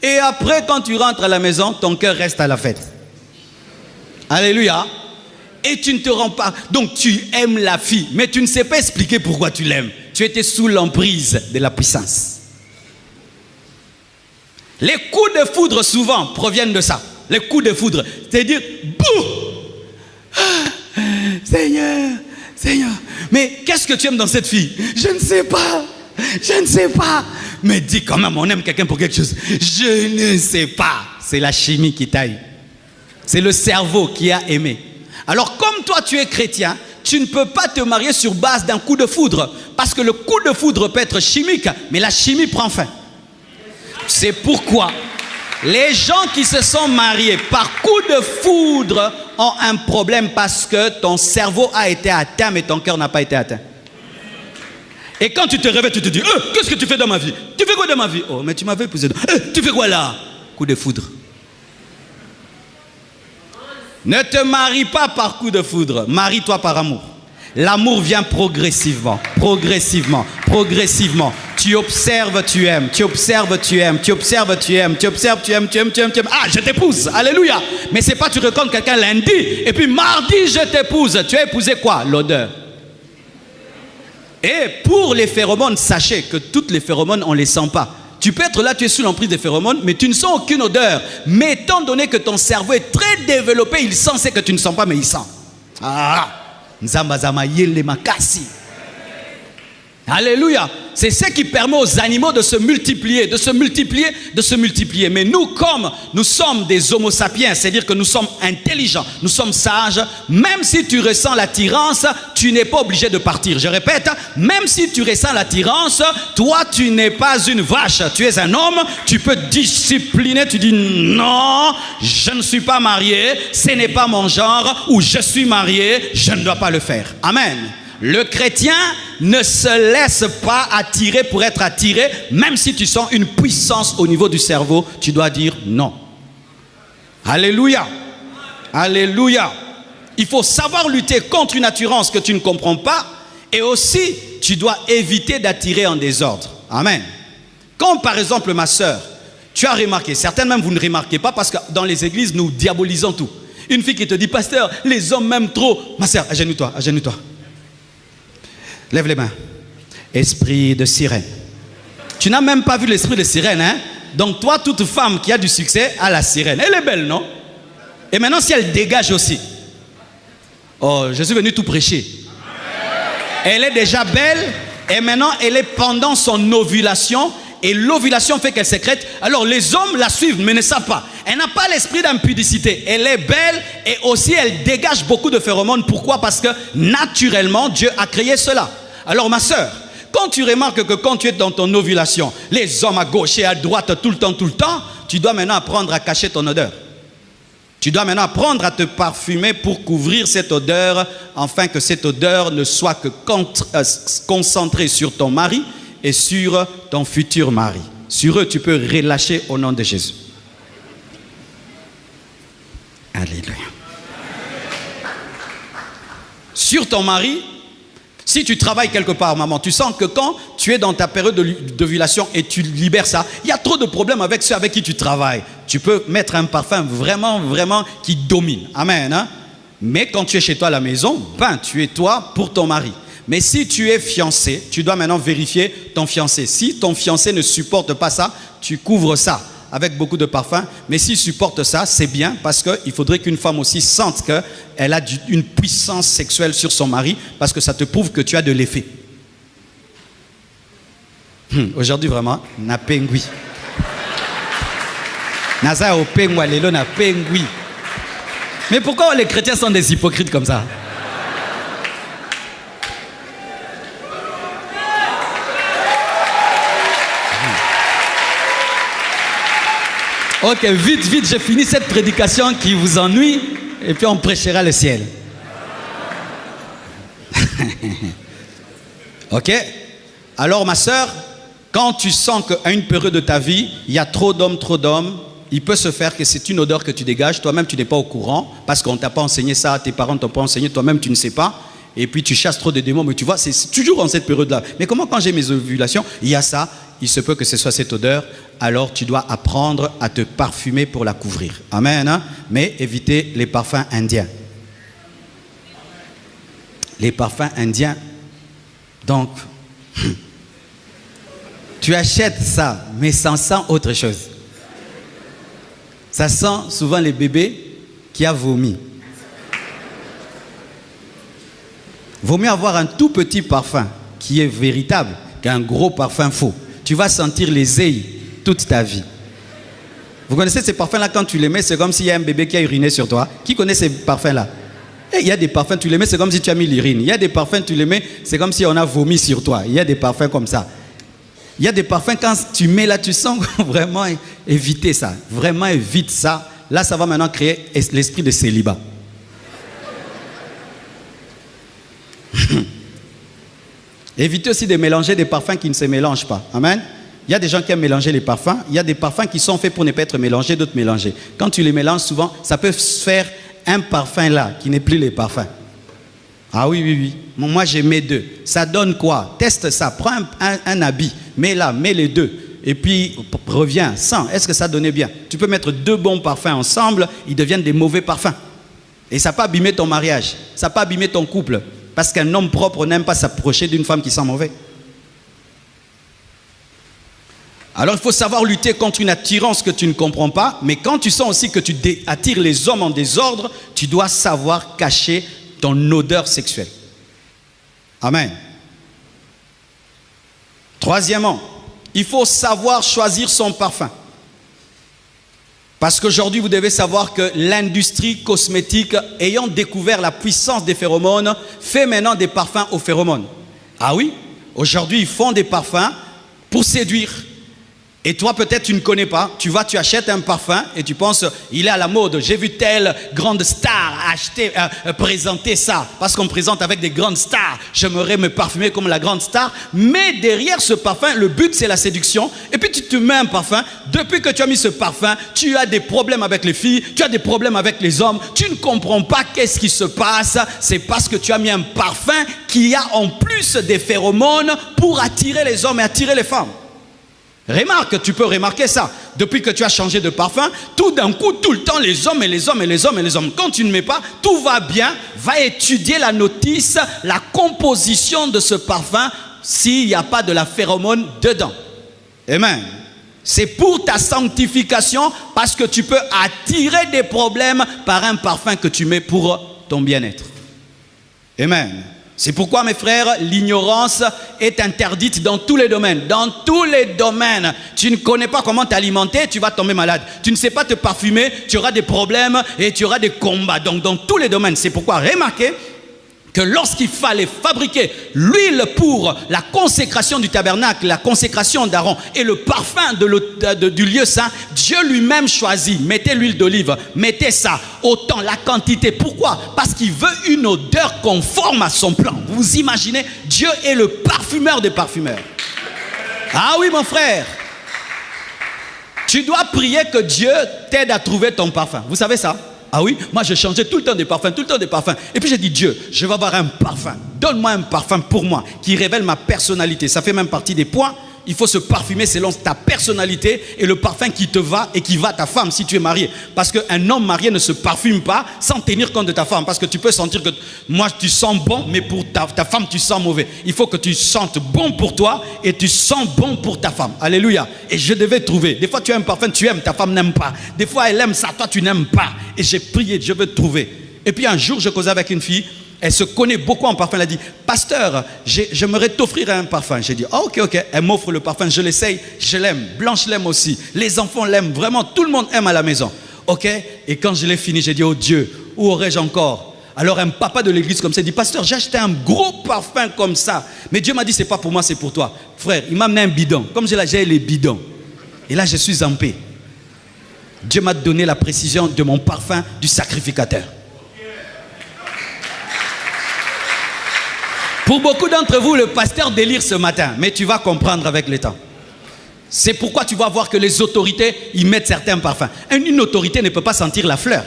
Et après, quand tu rentres à la maison, ton cœur reste à la fête. Alléluia. Et tu ne te rends pas. Donc tu aimes la fille, mais tu ne sais pas expliquer pourquoi tu l'aimes. Tu étais sous l'emprise de la puissance. Les coups de foudre souvent proviennent de ça. Les coups de foudre, c'est-à-dire, bouh, ah, Seigneur, Seigneur. Mais qu'est-ce que tu aimes dans cette fille? Je ne sais pas. Je ne sais pas. Mais dis quand même, on aime quelqu'un pour quelque chose. Je ne sais pas. C'est la chimie qui t'a eu. C'est le cerveau qui a aimé. Alors comme toi tu es chrétien, tu ne peux pas te marier sur base d'un coup de foudre. Parce que le coup de foudre peut être chimique, mais la chimie prend fin. C'est pourquoi les gens qui se sont mariés par coup de foudre ont un problème parce que ton cerveau a été atteint, mais ton cœur n'a pas été atteint. Et quand tu te réveilles, tu te dis, qu'est-ce que tu fais dans ma vie? Tu fais quoi dans ma vie? Oh, mais tu m'avais épousé. Tu fais quoi là? Coup de foudre. Ne te marie pas par coup de foudre, marie-toi par amour. L'amour vient progressivement, progressivement, progressivement. Tu observes, tu aimes, tu observes, tu aimes, tu observes, tu aimes, tu observes, tu aimes, tu aimes, tu aimes, tu aimes. Ah, je t'épouse, alléluia. Mais c'est pas tu rencontres quelqu'un lundi et puis mardi je t'épouse. Tu as épousé quoi? L'odeur. Et pour les phéromones, sachez que toutes les phéromones, on ne les sent pas. Tu peux être là, tu es sous l'emprise des phéromones, mais tu ne sens aucune odeur. Mais étant donné que ton cerveau est très développé, il sent ce que tu ne sens pas, mais il sent. Ah, Nzambazama yele makasi. Alléluia. C'est ce qui permet aux animaux de se multiplier, de se multiplier, de se multiplier. Mais nous, comme nous sommes des homo sapiens, c'est-à-dire que nous sommes intelligents, nous sommes sages, même si tu ressens l'attirance, tu n'es pas obligé de partir. Je répète, même si tu ressens l'attirance, toi, tu n'es pas une vache. Tu es un homme, tu peux discipliner, tu dis non, je ne suis pas marié, ce n'est pas mon genre, ou je suis marié, je ne dois pas le faire. Amen. Le chrétien ne se laisse pas attirer pour être attiré, même si tu sens une puissance au niveau du cerveau, tu dois dire non. Alléluia. Alléluia. Il faut savoir lutter contre une attirance que tu ne comprends pas. Et aussi, tu dois éviter d'attirer en désordre. Amen. Comme par exemple, ma soeur, tu as remarqué, certaines même vous ne remarquez pas parce que dans les églises, nous diabolisons tout. Une fille qui te dit, pasteur, les hommes m'aiment trop. Ma soeur, agenouille-toi, agenouille-toi. Lève les mains. Esprit de sirène. Tu n'as même pas vu l'esprit de sirène, hein? Donc toi, toute femme qui a du succès a la sirène. Elle est belle, non? Et maintenant, si elle dégage aussi. Oh, je suis venu tout prêcher. Elle est déjà belle et maintenant, elle est pendant son ovulation. Et l'ovulation fait qu'elle sécrète. Alors les hommes la suivent mais ne savent pas. Elle n'a pas l'esprit d'impudicité. Elle est belle et aussi elle dégage beaucoup de phéromones. Pourquoi? Parce que naturellement Dieu a créé cela. Alors ma soeur, quand tu remarques que quand tu es dans ton ovulation, les hommes à gauche et à droite tout le temps, tu dois maintenant apprendre à cacher ton odeur. Tu dois maintenant apprendre à te parfumer pour couvrir cette odeur, afin que cette odeur ne soit que concentrée sur ton mari et sur ton futur mari. Sur eux, tu peux relâcher au nom de Jésus. Alléluia. Sur ton mari, si tu travailles quelque part, maman, tu sens que quand tu es dans ta période d'ovulation et tu libères ça, il y a trop de problèmes avec ceux avec qui tu travailles. Tu peux mettre un parfum vraiment qui domine. Amen. Hein? Mais quand tu es chez toi à la maison, tu es toi pour ton mari. Mais si tu es fiancé, tu dois maintenant vérifier ton fiancé. Si ton fiancé ne supporte pas ça, tu couvres ça avec beaucoup de parfum. Mais s'il supporte ça, c'est bien parce qu'il faudrait qu'une femme aussi sente qu'elle a une puissance sexuelle sur son mari parce que ça te prouve que tu as de l'effet. Aujourd'hui vraiment, na pengui. Naza au pengwa lelo na pengui. Mais pourquoi les chrétiens sont des hypocrites comme ça? Ok, vite, j'ai fini cette prédication qui vous ennuie et puis on prêchera le ciel. Ok? Alors ma soeur, quand tu sens qu'à une période de ta vie, il y a trop d'hommes, il peut se faire que c'est une odeur que tu dégages, toi-même tu n'es pas au courant, parce qu'on ne t'a pas enseigné ça, tes parents ne t'ont pas enseigné, toi-même tu ne sais pas, et puis tu chasses trop de démons, mais tu vois, c'est toujours en cette période-là. Mais comment quand j'ai mes ovulations, il y a ça, il se peut que ce soit cette odeur, alors tu dois apprendre à te parfumer pour la couvrir. Amen. Hein? Mais éviter les parfums indiens. Les parfums indiens, donc, tu achètes ça, mais ça sent autre chose. Ça sent souvent les bébés qui a vomi. Vaut mieux avoir un tout petit parfum qui est véritable qu'un gros parfum faux. Tu vas sentir les ailes toute ta vie. Vous connaissez ces parfums-là, quand tu les mets, c'est comme s'il y a un bébé qui a uriné sur toi. Qui connaît ces parfums-là? Et il y a des parfums, tu les mets, c'est comme si tu as mis l'urine. Il y a des parfums, tu les mets, c'est comme si on a vomi sur toi. Il y a des parfums comme ça. Il y a des parfums, quand tu mets là, tu sens vraiment éviter ça. Vraiment évite ça. Là, ça va maintenant créer l'esprit de célibat. Évitez aussi de mélanger des parfums qui ne se mélangent pas. Amen. Il y a des gens qui aiment mélanger les parfums. Il y a des parfums qui sont faits pour ne pas être mélangés, d'autres mélangés. Quand tu les mélanges souvent, ça peut faire un parfum là, qui n'est plus les parfums. Ah oui. Moi, j'ai mes deux. Ça donne quoi? Teste ça. Prends un habit. Mets les deux. Et puis, reviens. Sens. Est-ce que ça donnait bien? Tu peux mettre deux bons parfums ensemble. Ils deviennent des mauvais parfums. Et ça peut abîmer ton mariage. Ça peut abîmer ton couple. Parce qu'un homme propre n'aime pas s'approcher d'une femme qui sent mauvais. Alors il faut savoir lutter contre une attirance que tu ne comprends pas, mais quand tu sens aussi que tu attires les hommes en désordre, tu dois savoir cacher ton odeur sexuelle. Amen. Troisièmement, il faut savoir choisir son parfum. Parce qu'aujourd'hui, vous devez savoir que l'industrie cosmétique, ayant découvert la puissance des phéromones, fait maintenant des parfums aux phéromones. Ah oui, aujourd'hui, ils font des parfums pour séduire. Et toi, peut-être, tu ne connais pas. Tu vas, tu achètes un parfum et tu penses, il est à la mode. J'ai vu telle grande star acheter, présenter ça. Parce qu'on présente avec des grandes stars. J'aimerais me parfumer comme la grande star. Mais derrière ce parfum, le but, c'est la séduction. Et puis, tu te mets un parfum. Depuis que tu as mis ce parfum, tu as des problèmes avec les filles. Tu as des problèmes avec les hommes. Tu ne comprends pas qu'est-ce qui se passe. C'est parce que tu as mis un parfum qui a en plus des phéromones pour attirer les hommes et attirer les femmes. Remarque, tu peux remarquer ça. Depuis que tu as changé de parfum, tout d'un coup, tout le temps, les hommes et les hommes et les hommes et les hommes. Quand tu ne mets pas, tout va bien. Va étudier la notice, la composition de ce parfum, s'il n'y a pas de la phéromone dedans. Amen. C'est pour ta sanctification, parce que tu peux attirer des problèmes par un parfum que tu mets pour ton bien-être. Amen. C'est pourquoi, mes frères, l'ignorance est interdite dans tous les domaines. Dans tous les domaines. Tu ne connais pas comment t'alimenter, tu vas tomber malade. Tu ne sais pas te parfumer, tu auras des problèmes et tu auras des combats. Donc, dans tous les domaines. C'est pourquoi, remarquez que lorsqu'il fallait fabriquer l'huile pour la consécration du tabernacle, la consécration d'Aaron et le parfum du lieu saint, Dieu lui-même choisit, mettez l'huile d'olive, mettez ça, autant la quantité. Pourquoi? Parce qu'il veut une odeur conforme à son plan. Vous imaginez, Dieu est le parfumeur des parfumeurs. Ah oui, mon frère, tu dois prier que Dieu t'aide à trouver ton parfum. Vous savez ça? Ah oui, moi je changeais tout le temps des parfums, tout le temps des parfums. Et puis j'ai dit, Dieu, je vais avoir un parfum. Donne-moi un parfum pour moi, qui révèle ma personnalité. Ça fait même partie des points. Il faut se parfumer selon ta personnalité et le parfum qui te va et qui va à ta femme si tu es marié. Parce qu'un homme marié ne se parfume pas sans tenir compte de ta femme. Parce que tu peux sentir que moi tu sens bon, mais pour ta femme tu sens mauvais. Il faut que tu sentes bon pour toi et tu sens bon pour ta femme. Alléluia. Et je devais trouver. Des fois tu as un parfum, tu aimes, ta femme n'aime pas. Des fois elle aime ça, toi tu n'aimes pas. Et j'ai prié, je veux trouver. Et puis un jour je causais avec une fille. Elle se connaît beaucoup en parfum. Elle a dit, pasteur, j'aimerais t'offrir un parfum. J'ai dit, oh, ok. Elle m'offre le parfum, je l'essaye, je l'aime. Blanche l'aime aussi. Les enfants l'aiment. Vraiment, tout le monde aime à la maison. Ok. Et quand je l'ai fini, j'ai dit, oh Dieu, où aurais-je encore? Alors un papa de l'église comme ça dit, pasteur, j'ai acheté un gros parfum comme ça. Mais Dieu m'a dit, c'est pas pour moi, c'est pour toi. Frère, il m'a amené un bidon. Comme j'ai les bidons. Et là, je suis en paix. Dieu m'a donné la précision de mon parfum du sacrificateur. Pour beaucoup d'entre vous, le pasteur délire ce matin, mais tu vas comprendre avec le temps. C'est pourquoi tu vas voir que les autorités, ils mettent certains parfums. Une autorité ne peut pas sentir la fleur.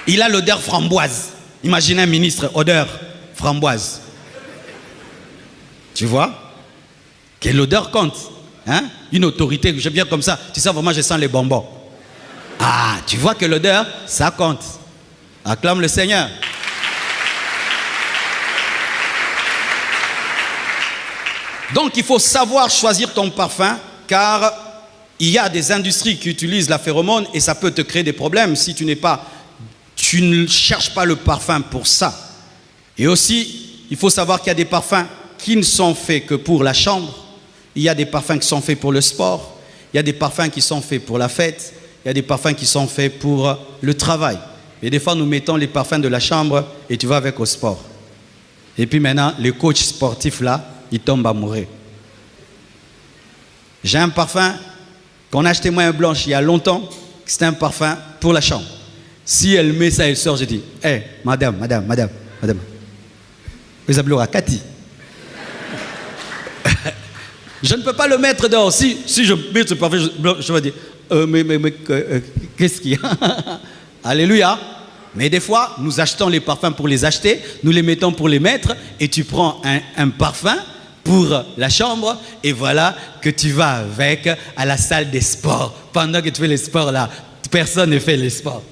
Il a l'odeur framboise. Imaginez un ministre, odeur framboise. Tu vois? Quelle odeur compte, hein? Une autorité, je viens comme ça, tu sais vraiment, je sens les bonbons. Ah, tu vois que l'odeur, ça compte. Acclame le Seigneur. Donc il faut savoir choisir ton parfum, car il y a des industries qui utilisent la phéromone et ça peut te créer des problèmes si tu ne cherches pas le parfum pour ça. Et aussi, il faut savoir qu'il y a des parfums qui ne sont faits que pour la chambre. Il y a des parfums qui sont faits pour le sport. Il y a des parfums qui sont faits pour la fête. Il y a des parfums qui sont faits pour le travail. Et des fois, nous mettons les parfums de la chambre et tu vas avec au sport. Et puis maintenant, le coach sportif là, il tombe à mourir. J'ai un parfum qu'on a acheté moi un blanche il y a longtemps. C'est un parfum pour la chambre. Si elle met ça, elle sort, je dis, hé, madame. Vous appelez à Cathy. Je ne peux pas le mettre dehors. Si je mets ce parfum, je vais dire, qu'est-ce qu'il y a? Alléluia. Mais des fois, nous achetons les parfums pour les acheter, nous les mettons pour les mettre, et tu prends un parfum pour la chambre, et voilà que tu vas avec à la salle des sports. Pendant que tu fais les sports là, personne ne fait les sports.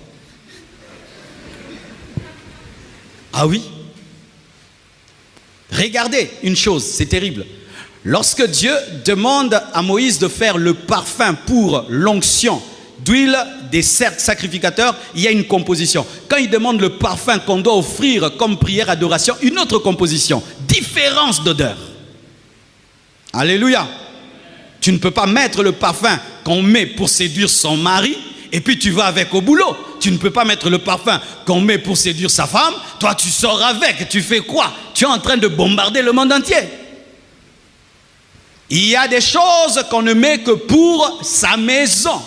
Ah oui? Regardez une chose, c'est terrible. Lorsque Dieu demande à Moïse de faire le parfum pour l'onction d'huile des sacrificateurs, il y a une composition. Quand il demande le parfum qu'on doit offrir comme prière, adoration, une autre composition, différence d'odeur. Alléluia. Tu ne peux pas mettre le parfum qu'on met pour séduire son mari et puis tu vas avec au boulot. Tu ne peux pas mettre le parfum qu'on met pour séduire sa femme. Toi, tu sors avec. Tu fais quoi? Tu es en train de bombarder le monde entier. Il y a des choses qu'on ne met que pour sa maison.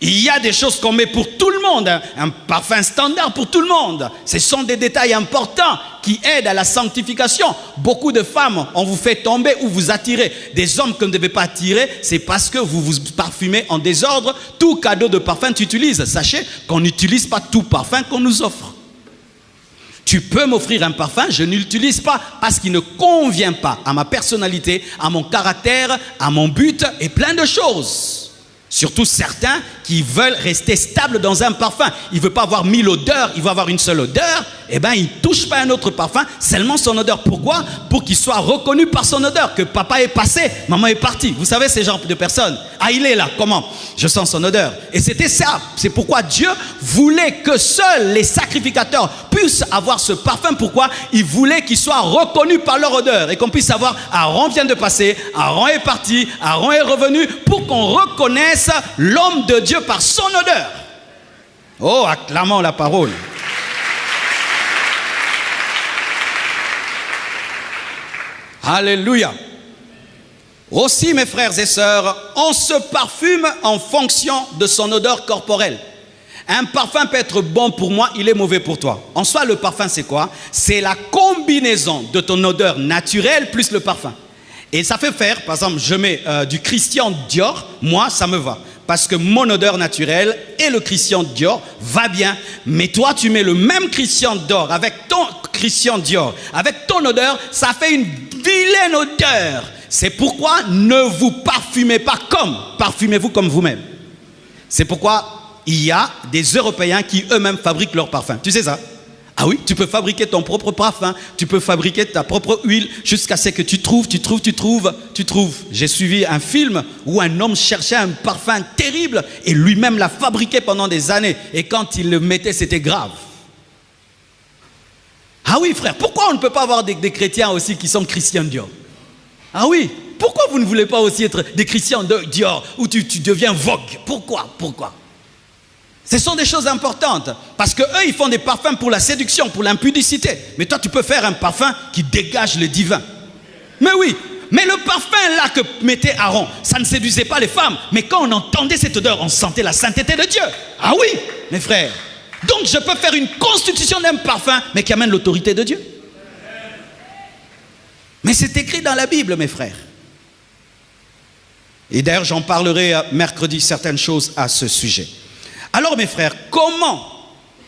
Il y a des choses qu'on met pour tout le monde, un parfum standard pour tout le monde. Ce sont des détails importants qui aident à la sanctification. Beaucoup de femmes, on vous fait tomber ou vous attirer. Des hommes que vous ne devez pas attirer, c'est parce que vous vous parfumez en désordre. Tout cadeau de parfum tu utilises. Sachez qu'on n'utilise pas tout parfum qu'on nous offre. Tu peux m'offrir un parfum, je ne l'utilise pas parce qu'il ne convient pas à ma personnalité, à mon caractère, à mon but et plein de choses. Surtout certains qui veulent rester stables dans un parfum. Il ne veut pas avoir 1000 odeurs, il veut avoir une seule odeur. Eh bien, il ne touche pas un autre parfum, seulement son odeur. Pourquoi? Pour qu'il soit reconnu par son odeur. Que papa est passé, maman est partie. Vous savez, ces genres de personnes. Ah, il est là, comment? Je sens son odeur. Et c'était ça. C'est pourquoi Dieu voulait que seuls les sacrificateurs puissent avoir ce parfum. Pourquoi? Il voulait qu'ils soient reconnus par leur odeur. Et qu'on puisse savoir, Aaron vient de passer, Aaron est parti, Aaron est revenu. Pour qu'on reconnaisse l'homme de Dieu par son odeur. Oh, acclamons la parole. Alléluia. Aussi, mes frères et sœurs, on se parfume en fonction de son odeur corporelle. Un parfum peut être bon pour moi, il est mauvais pour toi. En soi, le parfum, c'est quoi? C'est la combinaison de ton odeur naturelle plus le parfum. Et ça fait faire, par exemple, je mets du Christian Dior, moi, ça me va. Parce que mon odeur naturelle et le Christian Dior va bien. Mais toi, tu mets le même Christian Dior avec ton Christian Dior, avec ton odeur, ça fait une vilaine odeur. C'est pourquoi ne vous parfumez pas comme, parfumez-vous comme vous-même. C'est pourquoi il y a des Européens qui eux-mêmes fabriquent leur parfum. Tu sais ça? Ah oui, tu peux fabriquer ton propre parfum, tu peux fabriquer ta propre huile jusqu'à ce que tu trouves. J'ai suivi un film où un homme cherchait un parfum terrible et lui-même l'a fabriqué pendant des années. Et quand il le mettait, c'était grave. Ah oui, frère, pourquoi on ne peut pas avoir des chrétiens aussi qui sont Christian Dior? Ah oui, pourquoi vous ne voulez pas aussi être des Christians Dior où tu deviens vogue? Pourquoi? Ce sont des choses importantes. Parce qu'eux, ils font des parfums pour la séduction, pour l'impudicité. Mais toi, tu peux faire un parfum qui dégage le divin. Mais oui, mais le parfum là que mettait Aaron, ça ne séduisait pas les femmes. Mais quand on entendait cette odeur, on sentait la sainteté de Dieu. Ah oui, mes frères. Donc je peux faire une constitution d'un parfum, mais qui amène l'autorité de Dieu. Mais c'est écrit dans la Bible, mes frères. Et d'ailleurs, j'en parlerai mercredi certaines choses à ce sujet. Alors mes frères, comment?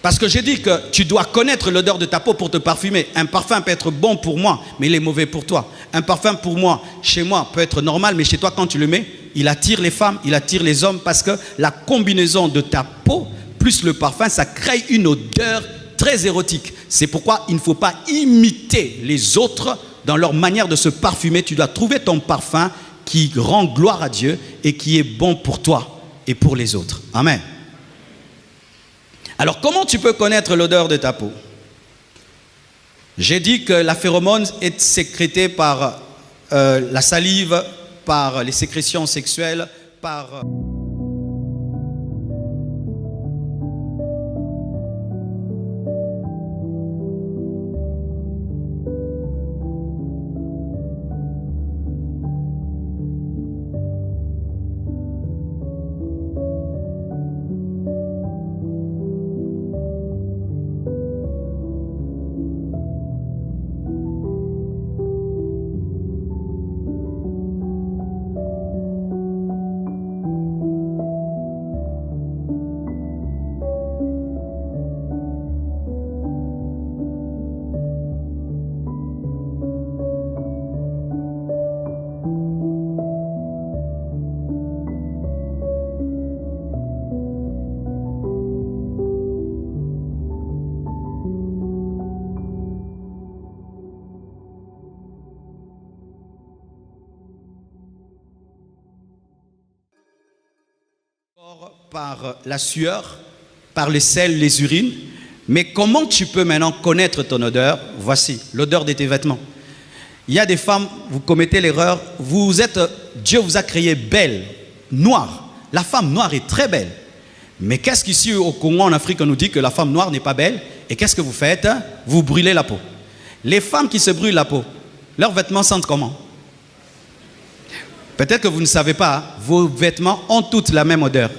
Parce que j'ai dit que tu dois connaître l'odeur de ta peau pour te parfumer. Un parfum peut être bon pour moi, mais il est mauvais pour toi. Un parfum pour moi, chez moi, peut être normal, mais chez toi, quand tu le mets, il attire les femmes, il attire les hommes, parce que la combinaison de ta peau plus le parfum, ça crée une odeur très érotique. C'est pourquoi il ne faut pas imiter les autres dans leur manière de se parfumer. Tu dois trouver ton parfum qui rend gloire à Dieu et qui est bon pour toi et pour les autres. Amen. Alors, comment tu peux connaître l'odeur de ta peau? J'ai dit que la phéromone est sécrétée par la salive, par les sécrétions sexuelles, par... par la sueur, par les selles, les urines. Mais comment tu peux maintenant connaître ton odeur? Voici l'odeur de tes vêtements. Il y a des femmes, vous commettez l'erreur, Dieu vous a créé belle, noire. La femme noire est très belle. Mais qu'est-ce qu'ici au Congo, en Afrique, on nous dit que la femme noire n'est pas belle? Et qu'est-ce que vous faites? Vous brûlez la peau. Les femmes qui se brûlent la peau, leurs vêtements sentent comment? Peut-être que vous ne savez pas, hein, vos vêtements ont toutes la même odeur.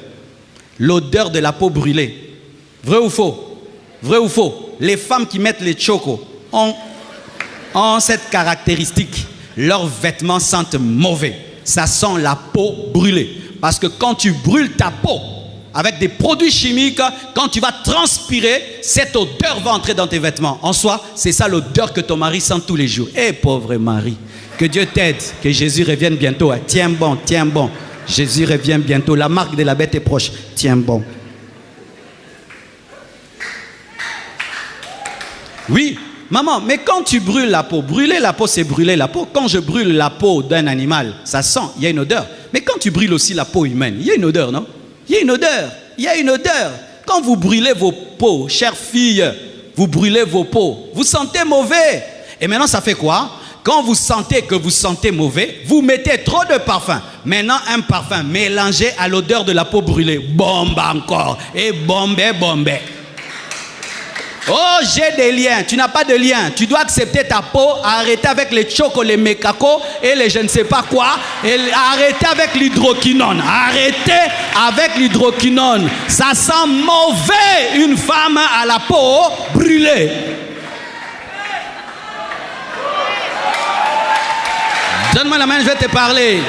L'odeur de la peau brûlée. Vrai ou faux? Vrai ou faux? Les femmes qui mettent les chocos ont cette caractéristique. Leurs vêtements sentent mauvais. Ça sent la peau brûlée. Parce que quand tu brûles ta peau avec des produits chimiques, quand tu vas transpirer, cette odeur va entrer dans tes vêtements. En soi, c'est ça l'odeur que ton mari sent tous les jours. Eh pauvre mari, que Dieu t'aide, que Jésus revienne bientôt. Tiens bon, tiens bon. Jésus revient bientôt. La marque de la bête est proche. Tiens bon. Oui, maman, mais quand tu brûles la peau, brûler la peau, c'est brûler la peau. Quand je brûle la peau d'un animal, ça sent, il y a une odeur. Mais quand tu brûles aussi la peau humaine, il y a une odeur, non? Il y a une odeur, il y a une odeur. Quand vous brûlez vos peaux, chères filles, vous brûlez vos peaux, vous sentez mauvais. Et maintenant, ça fait quoi? Quand vous sentez que vous sentez mauvais, vous mettez trop de parfum. Maintenant, un parfum mélangé à l'odeur de la peau brûlée. Bombe encore. Et bombe. Oh, j'ai des liens. Tu n'as pas de liens. Tu dois accepter ta peau, arrêter avec les chocos, les mécacos et les je ne sais pas quoi. Et arrêter avec l'hydroquinone. Arrêtez avec l'hydroquinone. Ça sent mauvais une femme à la peau brûlée. Donne-moi la main, je vais te parler.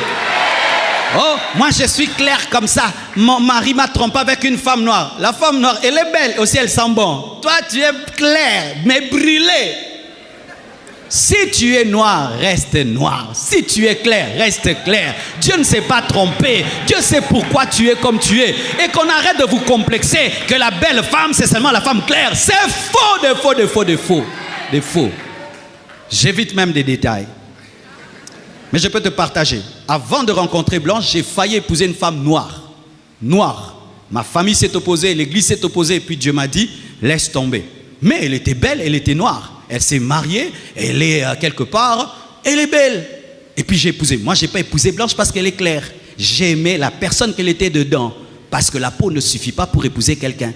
Oh, moi je suis clair comme ça. Mon mari m'a trompé avec une femme noire. La femme noire, elle est belle, aussi elle sent bon. Toi, tu es clair, mais brûlé. Si tu es noir, reste noir. Si tu es clair, reste clair. Dieu ne s'est pas trompé. Dieu sait pourquoi tu es comme tu es. Et qu'on arrête de vous complexer que la belle femme, c'est seulement la femme claire. C'est faux, de faux. J'évite même des détails. Mais je peux te partager. Avant de rencontrer Blanche, j'ai failli épouser une femme noire. Noire. Ma famille s'est opposée, l'église s'est opposée, et puis Dieu m'a dit, laisse tomber. Mais elle était belle, elle était noire. Elle s'est mariée, elle est quelque part, elle est belle. Et puis j'ai épousé. Moi, je n'ai pas épousé Blanche parce qu'elle est claire. J'ai aimé la personne qu'elle était dedans. Parce que la peau ne suffit pas pour épouser quelqu'un.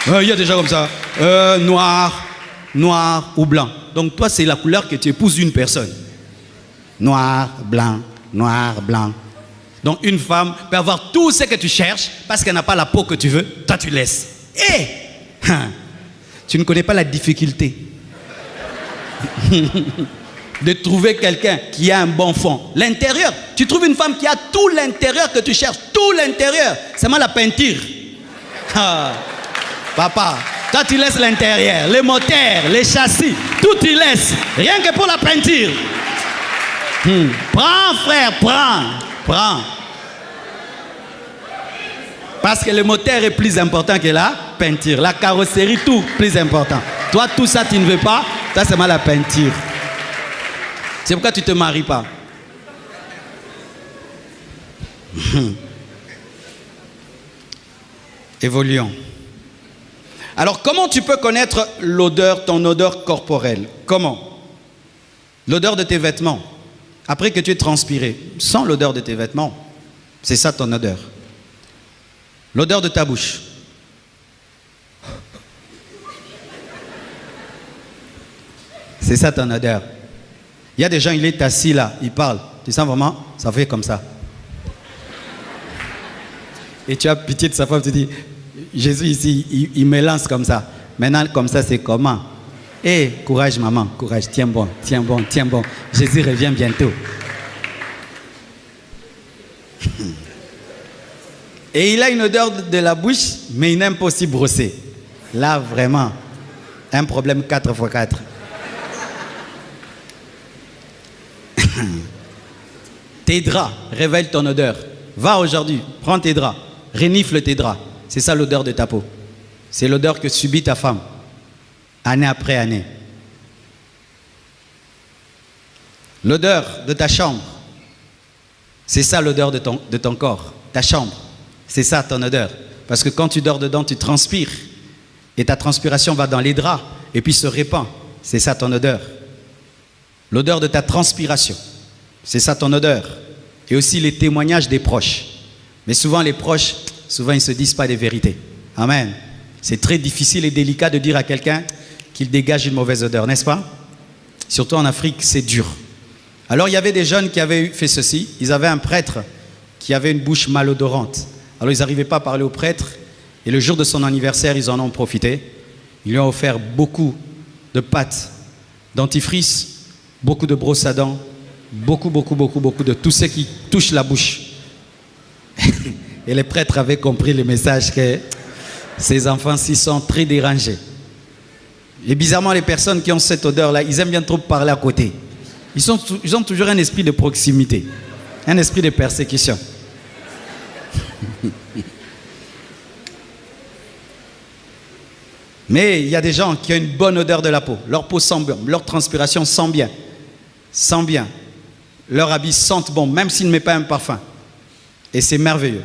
Il y a des gens comme ça. Noir ou blanc. Donc toi, c'est la couleur que tu épouses d'une personne. Noir, blanc, noir, blanc. Donc une femme peut avoir tout ce que tu cherches parce qu'elle n'a pas la peau que tu veux. Toi, tu laisses. Et tu ne connais pas la difficulté de trouver quelqu'un qui a un bon fond. L'intérieur, tu trouves une femme qui a tout l'intérieur que tu cherches. Tout l'intérieur. C'est moi la peinture. Papa, toi tu laisses l'intérieur, les moteurs, les châssis, tout tu laisses. Rien que pour la peinture. Prends frère, prends. Parce que le moteur est plus important que la peinture. La carrosserie, tout plus important. Toi, tout ça, tu ne veux pas. Ça, c'est mal la peinture. C'est pourquoi tu ne te maries pas. Évoluons. Alors, comment tu peux connaître l'odeur, ton odeur corporelle? Comment? L'odeur de tes vêtements. Après que tu aies transpiré, sens l'odeur de tes vêtements. C'est ça ton odeur. L'odeur de ta bouche. C'est ça ton odeur. Il y a des gens, il est assis là, il parle. Tu sens vraiment, ça fait comme ça. Et tu as pitié de sa femme, tu dis, Jésus ici, il me lance comme ça. Maintenant, comme ça, c'est comment? Eh, courage maman, courage, tiens bon. Jésus revient bientôt. Et il a une odeur de la bouche, mais il n'aime pas aussi brosser. Là, vraiment, un problème 4x4. Tes draps révèlent ton odeur. Va aujourd'hui, prends tes draps, renifle tes draps. C'est ça l'odeur de ta peau. C'est l'odeur que subit ta femme, année après année. L'odeur de ta chambre, c'est ça l'odeur de ton corps. Ta chambre, c'est ça ton odeur. Parce que quand tu dors dedans, tu transpires. Et ta transpiration va dans les draps et puis se répand. C'est ça ton odeur. L'odeur de ta transpiration, c'est ça ton odeur. Et aussi les témoignages des proches. Mais souvent les proches, souvent ils ne se disent pas des vérités. Amen. C'est très difficile et délicat de dire à quelqu'un qu'il dégage une mauvaise odeur, n'est-ce pas? Surtout en Afrique, c'est dur. Alors il y avait des jeunes qui avaient fait ceci. Ils avaient un prêtre qui avait une bouche malodorante. Alors ils n'arrivaient pas à parler au prêtre. Et le jour de son anniversaire, ils en ont profité. Ils lui ont offert beaucoup de pâtes, dentifrice, beaucoup de brosses à dents, beaucoup de tout ce qui touche la bouche. Et les prêtres avaient compris le message que ces enfants-ci sont très dérangés. Et bizarrement, les personnes qui ont cette odeur-là, ils aiment bien trop parler à côté. Ils ont toujours un esprit de proximité, un esprit de persécution. Mais il y a des gens qui ont une bonne odeur de la peau. Leur peau sent bien, leur transpiration sent bien. Sent bien. Leur habit sent bon, même s'ils ne mettent pas un parfum. Et c'est merveilleux.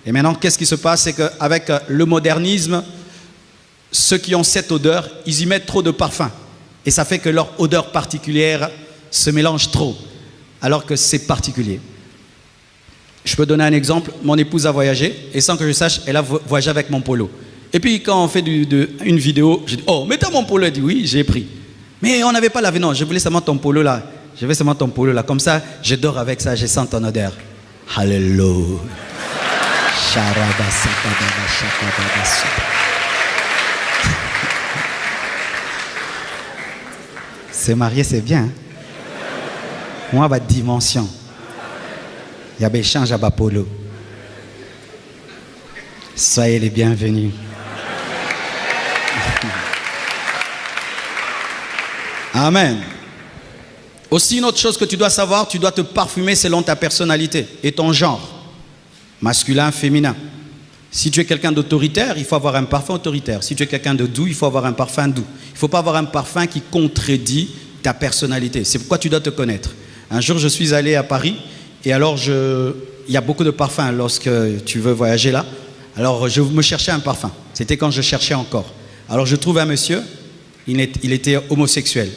Et maintenant, qu'est-ce qui se passe? C'est qu'avec le modernisme, ceux qui ont cette odeur, ils y mettent trop de parfum. Et ça fait que leur odeur particulière se mélange trop, alors que c'est particulier. Je peux donner un exemple. Mon épouse a voyagé, et sans que je sache, elle a voyagé avec mon polo. Et puis quand on fait une vidéo, je dis, oh, mets-toi mon polo. Elle dit, oui, j'ai pris. Mais on n'avait pas lavé, non, je voulais seulement ton polo là. Je veux seulement ton polo là. Comme ça, je dors avec ça, je sens ton odeur. Alléluia. Se marier, c'est bien. Hein? Moi, ma dimension. Il y a des échanges à Bapolo. Soyez les bienvenus. Amen. Aussi, une autre chose que tu dois savoir, tu dois te parfumer selon ta personnalité et ton genre. Masculin, féminin. Si tu es quelqu'un d'autoritaire, il faut avoir un parfum autoritaire. Si tu es quelqu'un de doux, il faut avoir un parfum doux. Il ne faut pas avoir un parfum qui contredit ta personnalité. C'est pourquoi tu dois te connaître. Un jour, je suis allé à Paris et alors il y a beaucoup de parfums lorsque tu veux voyager là. Alors, je me cherchais un parfum. C'était quand je cherchais encore. Alors, je trouve un monsieur, il était homosexuel.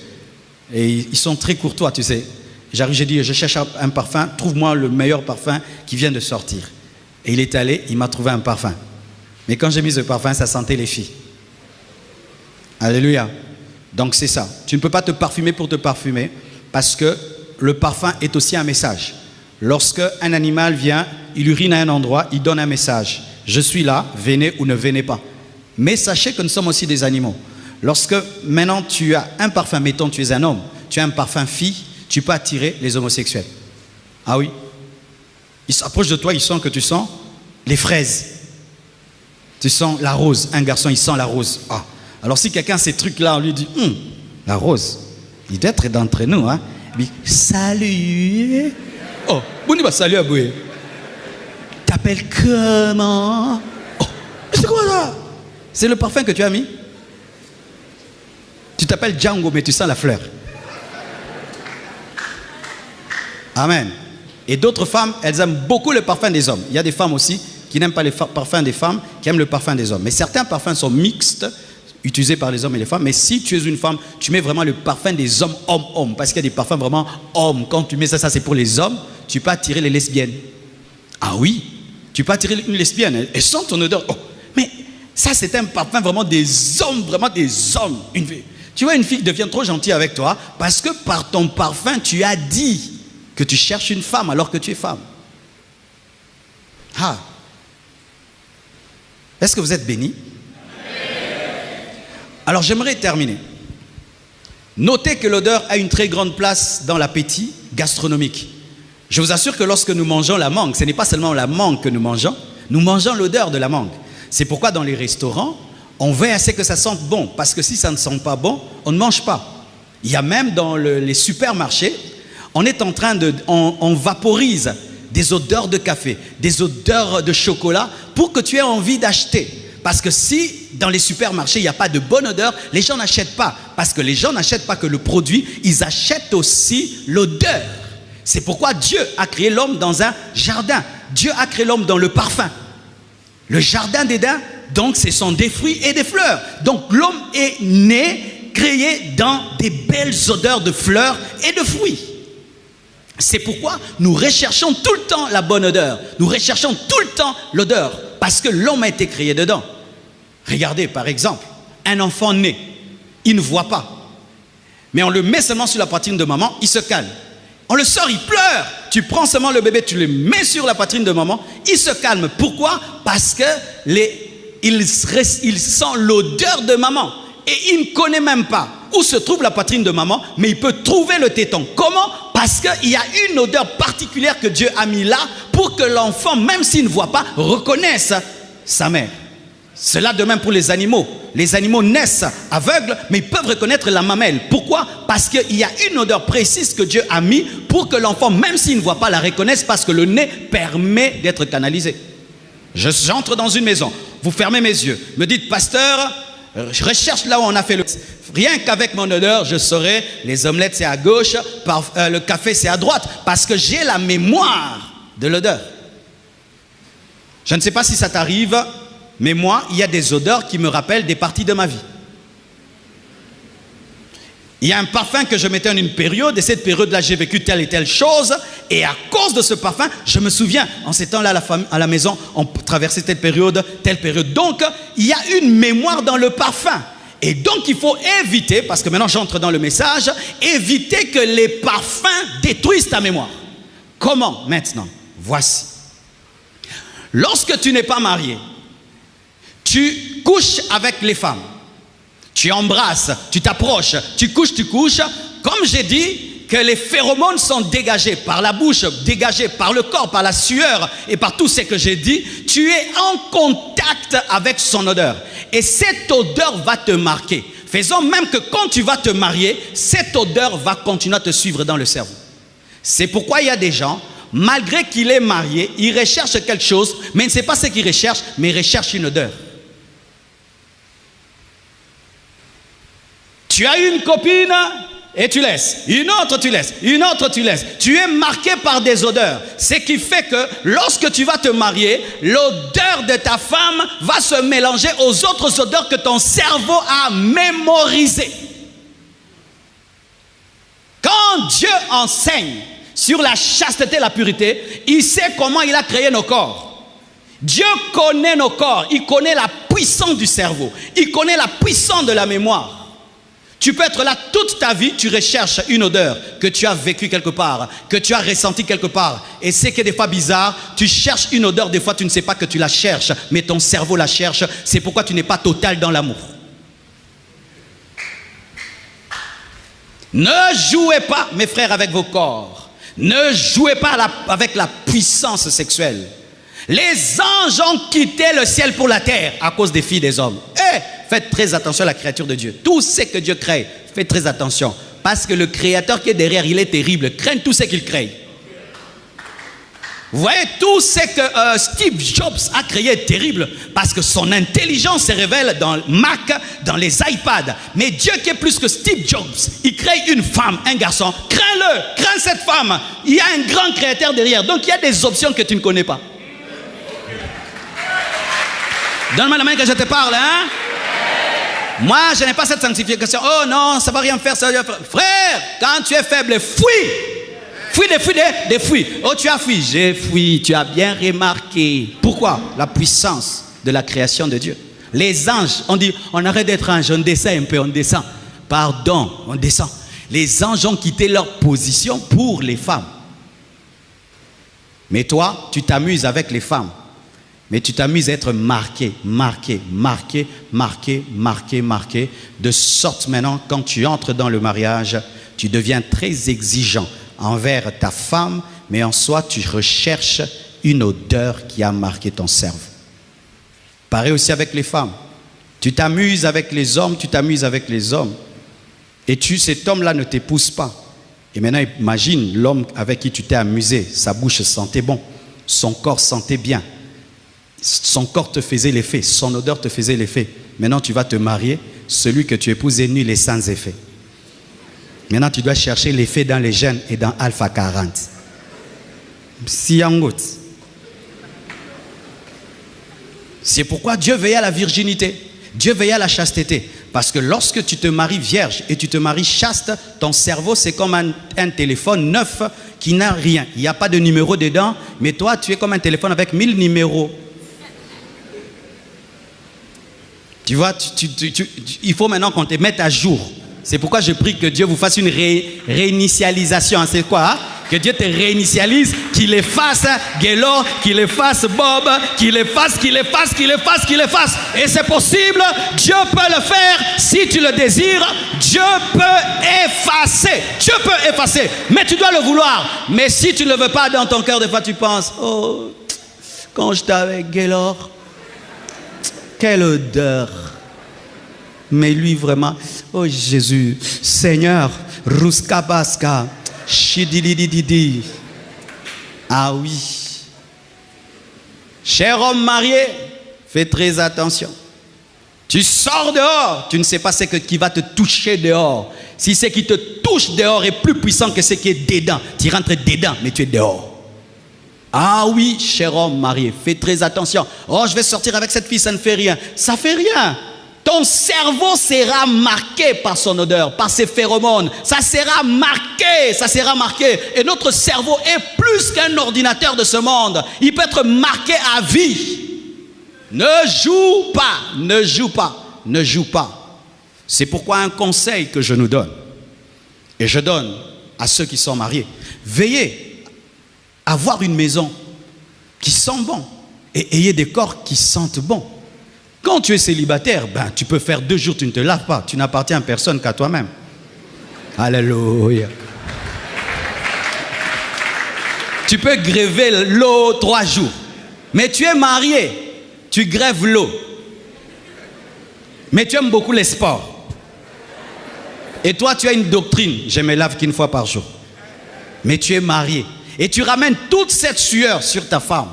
Et ils sont très courtois, tu sais. J'arrive, j'ai dit, je cherche un parfum, trouve-moi le meilleur parfum qui vient de sortir. Et il est allé, il m'a trouvé un parfum. Mais quand j'ai mis ce parfum, ça sentait les filles. Alléluia. Donc c'est ça. Tu ne peux pas te parfumer pour te parfumer, parce que le parfum est aussi un message. Lorsque un animal vient, il urine à un endroit, il donne un message. Je suis là, venez ou ne venez pas. Mais sachez que nous sommes aussi des animaux. Lorsque maintenant tu as un parfum, mettons tu es un homme, tu as un parfum fille, tu peux attirer les homosexuels. Ah oui. Ils s'approchent de toi, ils sentent que tu sens les fraises. Tu sens la rose. Un garçon, il sent la rose. Ah. Alors si quelqu'un a ces trucs-là, on lui dit, la rose, il doit être d'entre nous. Hein. Il dit, salut. Oh, bonjour, salut Aboué. T'appelles comment? Oh, c'est quoi ça? C'est le parfum que tu as mis? Tu t'appelles Django, mais tu sens la fleur. Amen. Et d'autres femmes, elles aiment beaucoup le parfum des hommes. Il y a des femmes aussi qui n'aiment pas le parfum des femmes, qui aiment le parfum des hommes. Mais certains parfums sont mixtes, utilisés par les hommes et les femmes. Mais si tu es une femme, tu mets vraiment le parfum des hommes, hommes. Parce qu'il y a des parfums vraiment hommes. Quand tu mets ça c'est pour les hommes. Tu peux attirer les lesbiennes. Ah oui, tu peux attirer une lesbienne. Elle sent ton odeur. Oh, mais ça, c'est un parfum vraiment des hommes, vraiment des hommes. Tu vois, une fille devient trop gentille avec toi parce que par ton parfum, tu as dit que tu cherches une femme alors que tu es femme. Ah. Est-ce que vous êtes bénis? Alors, j'aimerais terminer. Notez que l'odeur a une très grande place dans l'appétit gastronomique. Je vous assure que lorsque nous mangeons la mangue, ce n'est pas seulement la mangue que nous mangeons l'odeur de la mangue. C'est pourquoi dans les restaurants, on veut à ce que ça sente bon. Parce que si ça ne sent pas bon, on ne mange pas. Il y a même dans les supermarchés, on est en train on vaporise des odeurs de café, des odeurs de chocolat pour que tu aies envie d'acheter. Parce que si dans les supermarchés, il n'y a pas de bonne odeur, les gens n'achètent pas. Parce que les gens n'achètent pas que le produit, ils achètent aussi l'odeur. C'est pourquoi Dieu a créé l'homme dans un jardin. Dieu a créé l'homme dans le parfum. Le jardin d'Éden, donc, ce sont des fruits et des fleurs. Donc, l'homme est né, créé dans des belles odeurs de fleurs et de fruits. C'est pourquoi nous recherchons tout le temps la bonne odeur. Nous recherchons tout le temps l'odeur. Parce que l'homme a été créé dedans. Regardez, par exemple, un enfant né, il ne voit pas. Mais on le met seulement sur la poitrine de maman, il se calme. On le sort, il pleure. Tu prends seulement le bébé, tu le mets sur la poitrine de maman, il se calme. Pourquoi? Parce que il sent l'odeur de maman. Et il ne connaît même pas où se trouve la poitrine de maman, mais il peut trouver le téton. Comment? Parce qu'il y a une odeur particulière que Dieu a mis là pour que l'enfant, même s'il ne voit pas, reconnaisse sa mère. Cela de même pour les animaux. Les animaux naissent aveugles, mais ils peuvent reconnaître la mamelle. Pourquoi? Parce qu'il y a une odeur précise que Dieu a mis pour que l'enfant, même s'il ne voit pas, la reconnaisse, parce que le nez permet d'être canalisé. J'entre dans une maison, vous fermez mes yeux, me dites, pasteur, je recherche là où on a fait le... Rien qu'avec mon odeur, je saurais, les omelettes c'est à gauche, le café c'est à droite, parce que j'ai la mémoire de l'odeur. Je ne sais pas si ça t'arrive, mais moi, il y a des odeurs qui me rappellent des parties de ma vie. Il y a un parfum que je mettais en une période, et cette période-là, j'ai vécu telle et telle chose, et à cause de ce parfum, je me souviens, en ces temps-là, à la maison, on traversait telle période. Donc, il y a une mémoire dans le parfum. Et donc, il faut éviter, parce que maintenant j'entre dans le message, éviter que les parfums détruisent ta mémoire. Comment maintenant? Voici. Lorsque tu n'es pas marié, tu couches avec les femmes, tu embrasses, tu t'approches, tu couches, comme j'ai dit, que les phéromones sont dégagés par la bouche, dégagés par le corps, par la sueur et par tout ce que j'ai dit, tu es en contact avec son odeur. Et cette odeur va te marquer. Faisons même que quand tu vas te marier, cette odeur va continuer à te suivre dans le cerveau. C'est pourquoi il y a des gens, malgré qu'il est marié, il recherche quelque chose, mais il ne sait pas ce qu'il recherche, mais il recherche une odeur. Tu as une copine et tu laisses, une autre tu laisses, une autre tu laisses. Tu es marqué par des odeurs. Ce qui fait que lorsque tu vas te marier, l'odeur de ta femme va se mélanger aux autres odeurs que ton cerveau a mémorisées. Quand Dieu enseigne sur la chasteté et la pureté, il sait comment il a créé nos corps. Dieu connaît nos corps, il connaît la puissance du cerveau, il connaît la puissance de la mémoire. Tu peux être là toute ta vie, tu recherches une odeur que tu as vécue quelque part, que tu as ressentie quelque part. Et c'est que des fois bizarre, tu cherches une odeur, des fois tu ne sais pas que tu la cherches, mais ton cerveau la cherche. C'est pourquoi tu n'es pas total dans l'amour. Ne jouez pas, mes frères, avec vos corps. Ne jouez pas avec la puissance sexuelle. Les anges ont quitté le ciel pour la terre à cause des filles et des hommes. Faites très attention à la créature de Dieu. Tout ce que Dieu crée, faites très attention. Parce que le créateur qui est derrière, il est terrible. Craignez tout ce qu'il crée. Vous voyez, tout ce que Steve Jobs a créé est terrible. Parce que son intelligence se révèle dans le Mac, dans les iPads. Mais Dieu qui est plus que Steve Jobs, il crée une femme, un garçon. Crains-le, crains cette femme. Il y a un grand créateur derrière. Donc il y a des options que tu ne connais pas. Donne-moi la main que je te parle, hein? Moi, je n'ai pas cette sanctification. Oh non, ça ne va rien faire, ça va rien faire. Frère, quand tu es faible, fuis. Fuis des fuis. Oh, tu as fui. J'ai fui. Tu as bien remarqué. Pourquoi? La puissance de la création de Dieu. Les anges, on dit, on arrête d'être ange, on descend un peu, on descend. Pardon, on descend. Les anges ont quitté leur position pour les femmes. Mais toi, tu t'amuses avec les femmes. Mais tu t'amuses à être marqué, de sorte maintenant, quand tu entres dans le mariage, tu deviens très exigeant envers ta femme, mais en soi, tu recherches une odeur qui a marqué ton cerveau. Pareil aussi avec les femmes. Tu t'amuses avec les hommes, et cet homme-là ne t'épouse pas. Et maintenant, imagine l'homme avec qui tu t'es amusé, sa bouche sentait bon, son corps sentait bien. Son corps te faisait l'effet, son odeur te faisait l'effet. Maintenant, tu vas te marier, celui que tu épouses est nul et sans effet. Maintenant, tu dois chercher l'effet dans les gènes et dans Alpha 40. C'est pourquoi Dieu veille à la virginité, Dieu veille à la chasteté. Parce que lorsque tu te maries vierge et tu te maries chaste, ton cerveau c'est comme un téléphone neuf qui n'a rien. Il n'y a pas de numéro dedans, mais toi tu es comme un téléphone avec 1000 numéros. Tu vois, il faut maintenant qu'on te mette à jour. C'est pourquoi je prie que Dieu vous fasse une réinitialisation. C'est quoi? Hein? Que Dieu te réinitialise, qu'il efface Gaylord, qu'il efface Bob, qu'il efface. Et c'est possible, Dieu peut le faire si tu le désires. Dieu peut effacer. Mais tu dois le vouloir. Mais si tu ne le veux pas dans ton cœur, des fois tu penses, oh, quand j'étais avec Gaylord, quelle odeur. Mais lui vraiment, oh Jésus, Seigneur, Ruskabaska. Chidilididi. Ah oui. Cher homme marié, fais très attention. Tu sors dehors, tu ne sais pas ce qui va te toucher dehors. Si ce qui te touche dehors est plus puissant que ce qui est dedans, tu rentres dedans, mais tu es dehors. Ah oui, cher homme marié, fais très attention. Oh, je vais sortir avec cette fille, ça ne fait rien. Ça fait rien. Ton cerveau sera marqué par son odeur, par ses phéromones. Ça sera marqué. Et notre cerveau est plus qu'un ordinateur de ce monde. Il peut être marqué à vie. Ne joue pas. C'est pourquoi un conseil que je nous donne, et je donne à ceux qui sont mariés, veillez à avoir une maison qui sent bon et ayez des corps qui sentent bon. Quand tu es célibataire, tu peux faire 2 jours, tu ne te laves pas. Tu n'appartiens à personne qu'à toi-même. Alléluia. Tu peux gréver l'eau 3 jours. Mais tu es marié, tu grèves l'eau. Mais tu aimes beaucoup les sports. Et toi, tu as une doctrine, je me lave qu'une fois par jour. Mais tu es marié. Et tu ramènes toute cette sueur sur ta femme.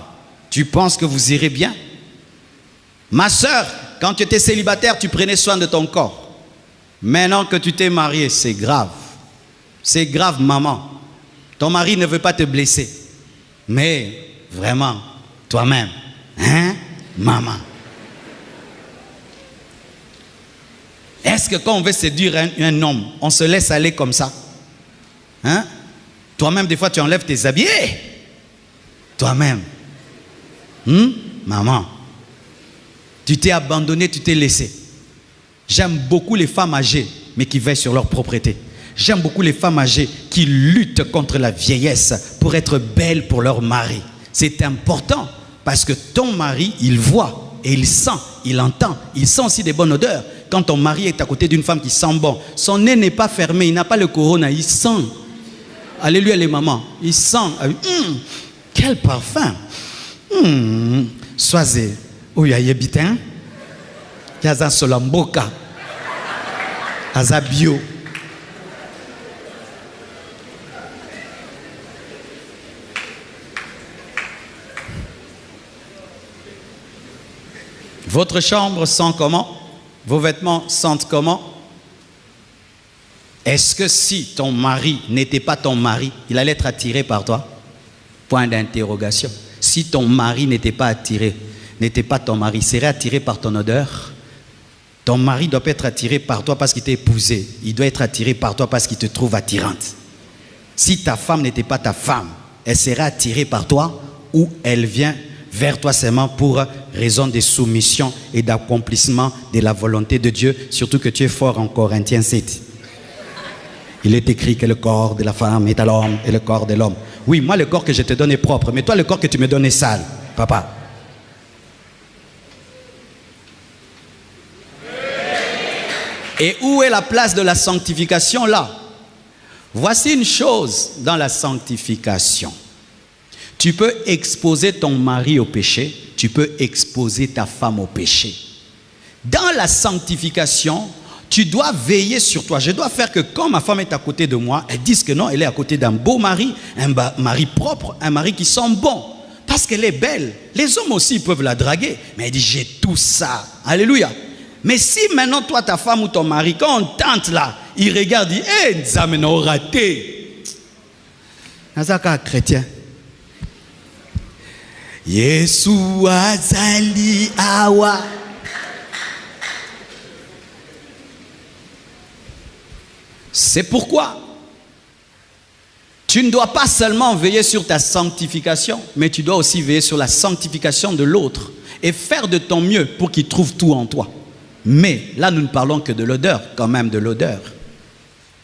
Tu penses que vous irez bien? Ma soeur, quand tu étais célibataire, tu prenais soin de ton corps. Maintenant que tu t'es marié, c'est grave. C'est grave, maman. Ton mari ne veut pas te blesser. Mais, vraiment, toi-même, hein, maman? Est-ce que quand on veut séduire un homme, on se laisse aller comme ça? Hein? Toi-même, des fois, tu enlèves tes habits. Toi-même. Maman. Tu t'es abandonné, tu t'es laissé. J'aime beaucoup les femmes âgées, mais qui veillent sur leur propreté. J'aime beaucoup les femmes âgées qui luttent contre la vieillesse pour être belles pour leur mari. C'est important parce que ton mari, il voit et il sent, il entend. Il sent aussi des bonnes odeurs. Quand ton mari est à côté d'une femme qui sent bon, son nez n'est pas fermé, il n'a pas le corona, il sent. Alléluia les mamans, il sent. Quel parfum. Soisé. Oui, il y a bitin. Il y a un solamboka. Il y a bio. Votre chambre sent comment? Vos vêtements sentent comment? Est-ce que si ton mari n'était pas ton mari, il allait être attiré par toi? Point d'interrogation. Si ton mari n'était pas attiré, n'était pas ton mari, il serait attiré par ton odeur. Ton mari doit pas être attiré par toi parce qu'il t'a épousé. Il doit être attiré par toi parce qu'il te trouve attirante. Si ta femme n'était pas ta femme, elle serait attirée par toi ou elle vient vers toi seulement pour raison de soumission et d'accomplissement de la volonté de Dieu, surtout que tu es fort en Corinthiens 7. Il est écrit que le corps de la femme est à l'homme et le corps de l'homme. Oui, moi le corps que je te donne est propre, mais toi le corps que tu me donnes est sale, papa. Et où est la place de la sanctification là? Voici une chose dans la sanctification. Tu peux exposer ton mari au péché, tu peux exposer ta femme au péché. Dans la sanctification, tu dois veiller sur toi. Je dois faire que quand ma femme est à côté de moi, elle dise que non, elle est à côté d'un beau mari, un mari propre, un mari qui sent bon. Parce qu'elle est belle. Les hommes aussi peuvent la draguer. Mais elle dit, j'ai tout ça. Alléluia. Mais si maintenant toi, ta femme ou ton mari, quand on tente là, il regarde, il dit, hé, nous avons raté. Nazaka chrétien. Yesu azali awa. C'est pourquoi tu ne dois pas seulement veiller sur ta sanctification, mais tu dois aussi veiller sur la sanctification de l'autre et faire de ton mieux pour qu'il trouve tout en toi. Mais là, nous ne parlons que de l'odeur, quand même de l'odeur.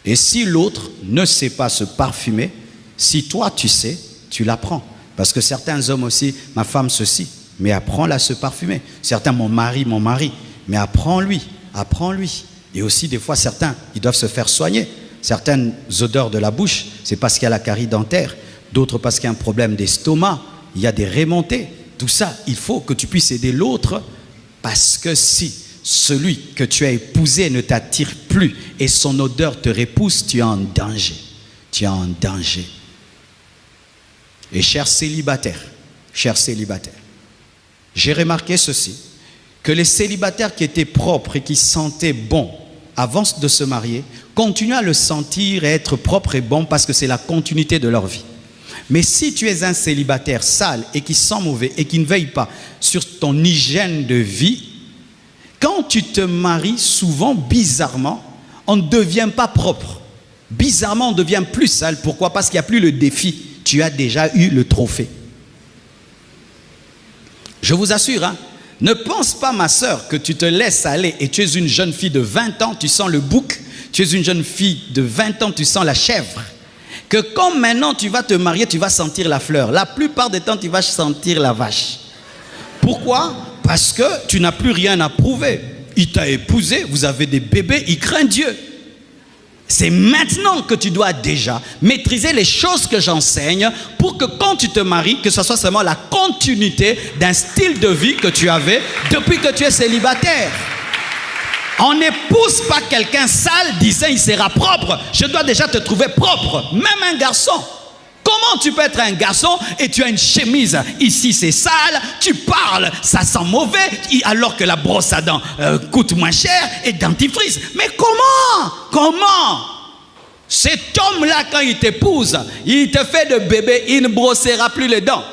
Et si l'autre ne sait pas se parfumer, Si toi tu sais, tu l'apprends. Parce que certains hommes aussi, ma femme ceci, mais apprends-la à se parfumer. Certains, mon mari, mais apprends-lui. Et aussi des fois certains, ils doivent se faire soigner. Certaines odeurs de la bouche, c'est parce qu'il y a la carie dentaire. D'autres parce qu'il y a un problème d'estomac. Il y a des remontées. Tout ça, il faut que tu puisses aider l'autre. Parce que si celui que tu as épousé ne t'attire plus et son odeur te repousse, tu es en danger. Tu es en danger. Et chers célibataires, j'ai remarqué ceci, que les célibataires qui étaient propres et qui sentaient bon avant de se marier, continuent à le sentir et être propres et bons parce que c'est la continuité de leur vie. Mais si tu es un célibataire sale et qui sent mauvais et qui ne veille pas sur ton hygiène de vie, quand tu te maries, souvent, bizarrement, on ne devient pas propre. Bizarrement, on devient plus sale. Pourquoi? Parce qu'il n'y a plus le défi. Tu as déjà eu le trophée. Je vous assure, hein, ne pense pas, ma sœur, que tu te laisses aller et tu es une jeune fille de 20 ans, tu sens le bouc. Tu es une jeune fille de 20 ans, tu sens la chèvre. Que quand maintenant tu vas te marier, tu vas sentir la fleur. La plupart des temps, tu vas sentir la vache. Pourquoi? Parce que tu n'as plus rien à prouver. Il t'a épousé, vous avez des bébés, il craint Dieu. C'est maintenant que tu dois déjà maîtriser les choses que j'enseigne pour que quand tu te maries, que ce soit seulement la continuité d'un style de vie que tu avais depuis que tu es célibataire. On n'épouse pas quelqu'un sale disant il sera propre. Je dois déjà te trouver propre. Même un garçon. Comment tu peux être un garçon et tu as une chemise, ici c'est sale, tu parles, ça sent mauvais, alors que la brosse à dents coûte moins cher et dentifrice. Mais comment? Cet homme-là, quand il t'épouse, il te fait de bébé, il ne brossera plus les dents.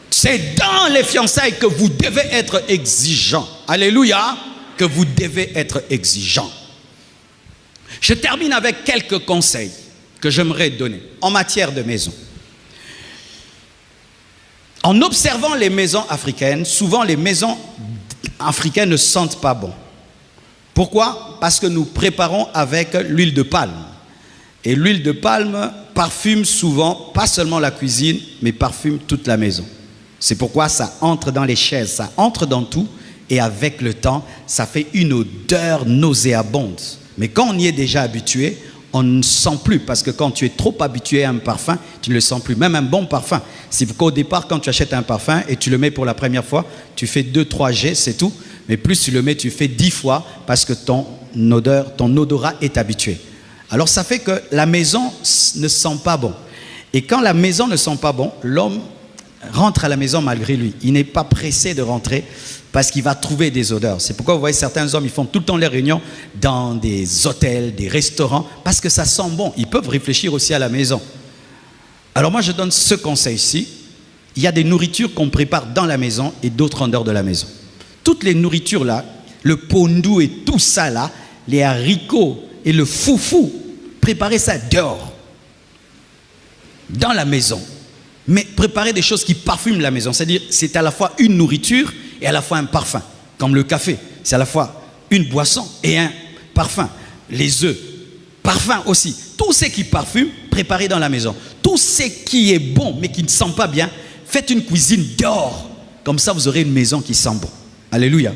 C'est dans les fiançailles que vous devez être exigeant. Alléluia, que vous devez être exigeant. Je termine avec quelques conseils que j'aimerais donner en matière de maison. En observant les maisons africaines, souvent les maisons africaines ne sentent pas bon. Pourquoi? Parce que nous préparons avec l'huile de palme. Et l'huile de palme parfume souvent, pas seulement la cuisine, mais parfume toute la maison. C'est pourquoi ça entre dans les chaises, ça entre dans tout, et avec le temps, ça fait une odeur nauséabonde. Mais quand on y est déjà habitué, on ne sent plus, parce que quand tu es trop habitué à un parfum, tu ne le sens plus. Même un bon parfum. C'est qu'au départ, quand tu achètes un parfum et tu le mets pour la première fois, tu fais 2-3 jets, c'est tout. Mais plus tu le mets, tu fais 10 fois parce que ton odorat est habitué. Alors ça fait que la maison ne sent pas bon. Et quand la maison ne sent pas bon, l'homme rentre à la maison malgré lui. Il n'est pas pressé de rentrer parce qu'il va trouver des odeurs. C'est pourquoi vous voyez certains hommes, ils font tout le temps les réunions dans des hôtels, des restaurants, parce que ça sent bon. Ils peuvent réfléchir aussi à la maison. Alors moi, je donne ce conseil-ci. Il y a des nourritures qu'on prépare dans la maison et d'autres en dehors de la maison. Toutes les nourritures là, le pondou et tout ça là, les haricots et le foufou, préparez ça dehors, dans la maison. Mais préparez des choses qui parfument la maison. C'est-à-dire, c'est à la fois une nourriture et à la fois un parfum. Comme le café, c'est à la fois une boisson et un parfum. Les œufs, parfum aussi. Tout ce qui parfume, préparez dans la maison. Tout ce qui est bon mais qui ne sent pas bien, faites une cuisine dehors. Comme ça, vous aurez une maison qui sent bon. Alléluia.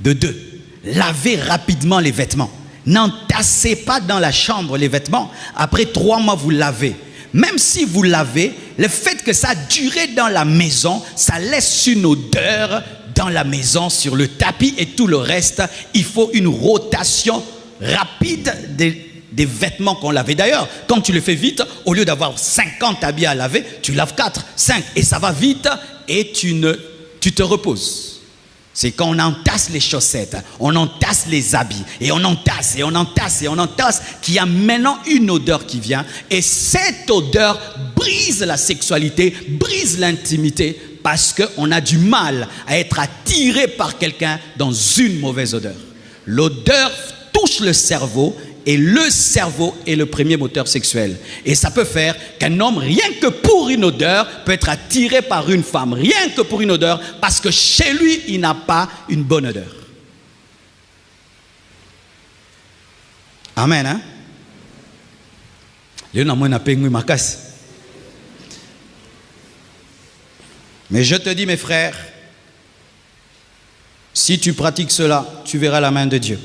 De deux, lavez rapidement les vêtements. N'entassez pas dans la chambre les vêtements. Après 3 mois, vous lavez. Même si vous lavez, le fait que ça a duré dans la maison, ça laisse une odeur dans la maison, sur le tapis et tout le reste. Il faut une rotation rapide des vêtements qu'on lavait. D'ailleurs, quand tu le fais vite, au lieu d'avoir 50 habits à laver, tu laves 4, 5 et ça va vite et tu te reposes. C'est quand on entasse les chaussettes, on entasse les habits, et on entasse, et on entasse, et on entasse, qu'il y a maintenant une odeur qui vient. Et cette odeur brise la sexualité, brise l'intimité, parce qu'on a du mal à être attiré par quelqu'un dans une mauvaise odeur. L'odeur touche le cerveau, et le cerveau est le premier moteur sexuel. Et ça peut faire qu'un homme, rien que pour une odeur, peut être attiré par une femme. Rien que pour une odeur, parce que chez lui, il n'a pas une bonne odeur. Amen, hein? Mais je te dis, mes frères, si tu pratiques cela, tu verras la main de Dieu.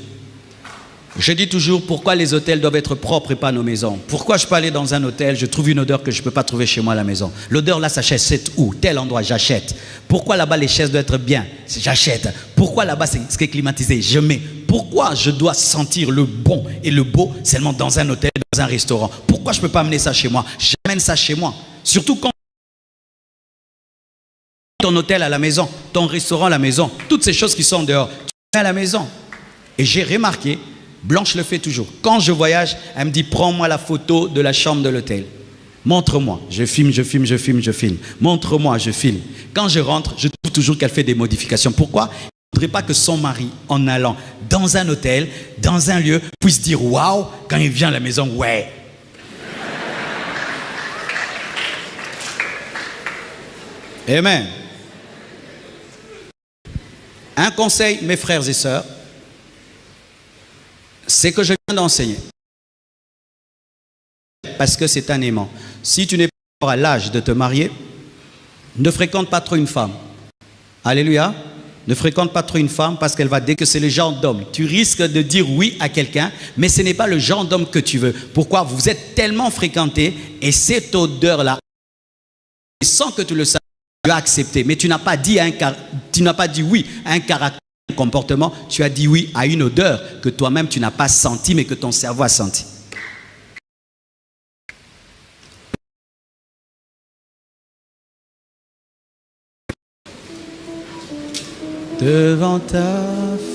Je dis toujours pourquoi les hôtels doivent être propres et pas nos maisons. Pourquoi je peux aller dans un hôtel, je trouve une odeur que je ne peux pas trouver chez moi à la maison. L'odeur là, ça c'est où? Tel endroit, j'achète. Pourquoi là-bas les chaises doivent être bien? J'achète. Pourquoi là-bas c'est climatisé? Je mets. Pourquoi je dois sentir le bon et le beau seulement dans un hôtel, dans un restaurant? Pourquoi je ne peux pas amener ça chez moi? J'amène ça chez moi. Surtout quand ton hôtel à la maison, ton restaurant à la maison, toutes ces choses qui sont dehors, tu mets à la maison. Et j'ai remarqué, Blanche le fait toujours. Quand je voyage, elle me dit, prends-moi la photo de la chambre de l'hôtel. Montre-moi. Je filme, je filme, je filme, je filme. Montre-moi, je filme. Quand je rentre, je trouve toujours qu'elle fait des modifications. Pourquoi? Elle ne voudrait pas que son mari, en allant dans un hôtel, dans un lieu, puisse dire waouh, quand il vient à la maison, ouais. Amen. Un conseil, mes frères et sœurs, c'est que je viens d'enseigner. Parce que c'est un aimant. Si tu n'es pas à l'âge de te marier, ne fréquente pas trop une femme. Alléluia. Ne fréquente pas trop une femme parce qu'elle va dire que c'est le genre d'homme. Tu risques de dire oui à quelqu'un, mais ce n'est pas le genre d'homme que tu veux. Pourquoi? Vous êtes tellement fréquentés et cette odeur-là, sans que tu le saches, tu as accepté. Mais tu n'as pas dit oui à un caractère, un comportement. Tu as dit oui à une odeur que toi-même tu n'as pas senti, mais que ton cerveau a senti. Devant ta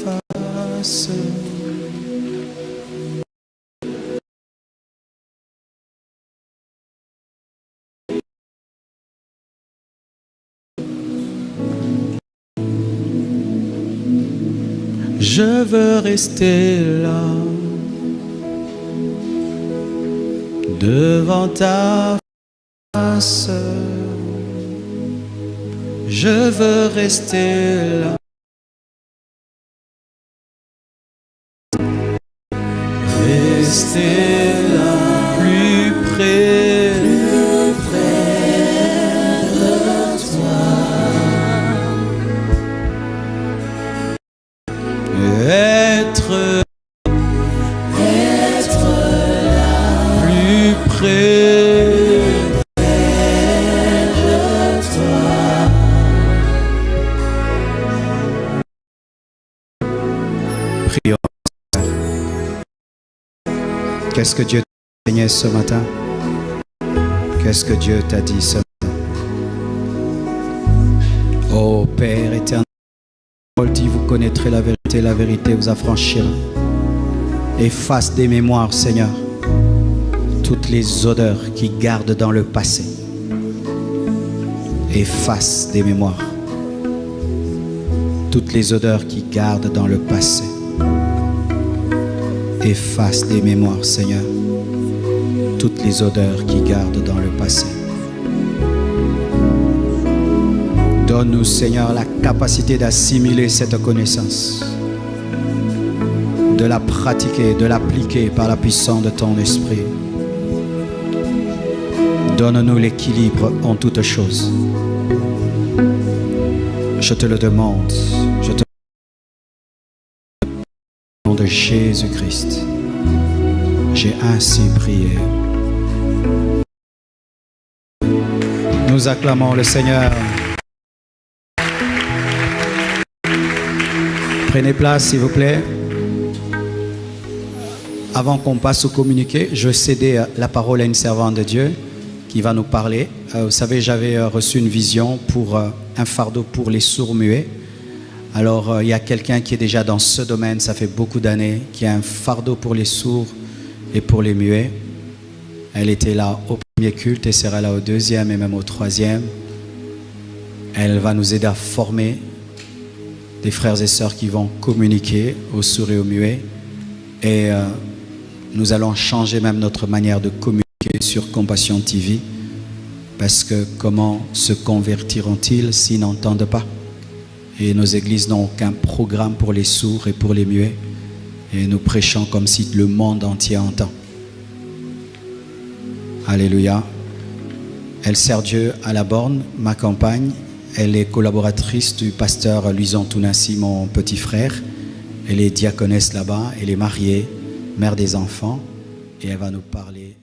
face, je veux rester là, devant ta face, je veux rester là. Rester là, plus près de toi. Être là, plus près de toi. Prions. Qu'est-ce que Dieu t'a enseigné ce matin? Qu'est-ce que Dieu t'a dit ce matin? Oh Père éternel, Paul dit, vous connaîtrez la vérité vous affranchira. Efface des mémoires, Seigneur, toutes les odeurs qui gardent dans le passé. Efface des mémoires, toutes les odeurs qui gardent dans le passé. Efface des mémoires, Seigneur, toutes les odeurs qui gardent dans le passé. Donne-nous, Seigneur, la capacité d'assimiler cette connaissance, de la pratiquer, de l'appliquer par la puissance de ton esprit. Donne-nous l'équilibre en toutes choses. Je te le demande, je te au nom de Jésus-Christ, j'ai ainsi prié. Nous acclamons le Seigneur. Prenez place, s'il vous plaît. Avant qu'on passe au communiqué, je vais céder la parole à une servante de Dieu qui va nous parler. Vous savez, j'avais reçu une vision pour un fardeau pour les sourds-muets. Alors, il y a quelqu'un qui est déjà dans ce domaine, ça fait beaucoup d'années, qui a un fardeau pour les sourds et pour les muets. Elle était là au premier culte et sera là au deuxième et même au troisième. Elle va nous aider à former des frères et sœurs qui vont communiquer aux sourds et aux muets. Et nous allons changer même notre manière de communiquer sur Compassion TV. Parce que comment se convertiront-ils s'ils n'entendent pas? Et nos églises n'ont aucun programme pour les sourds et pour les muets. Et nous prêchons comme si le monde entier entend. Alléluia. Elle sert Dieu à la borne, ma compagne. Elle est collaboratrice du pasteur Luisan Tounassi, mon petit frère. Elle est diaconesse là-bas. Elle est mariée, mère des enfants. Et elle va nous parler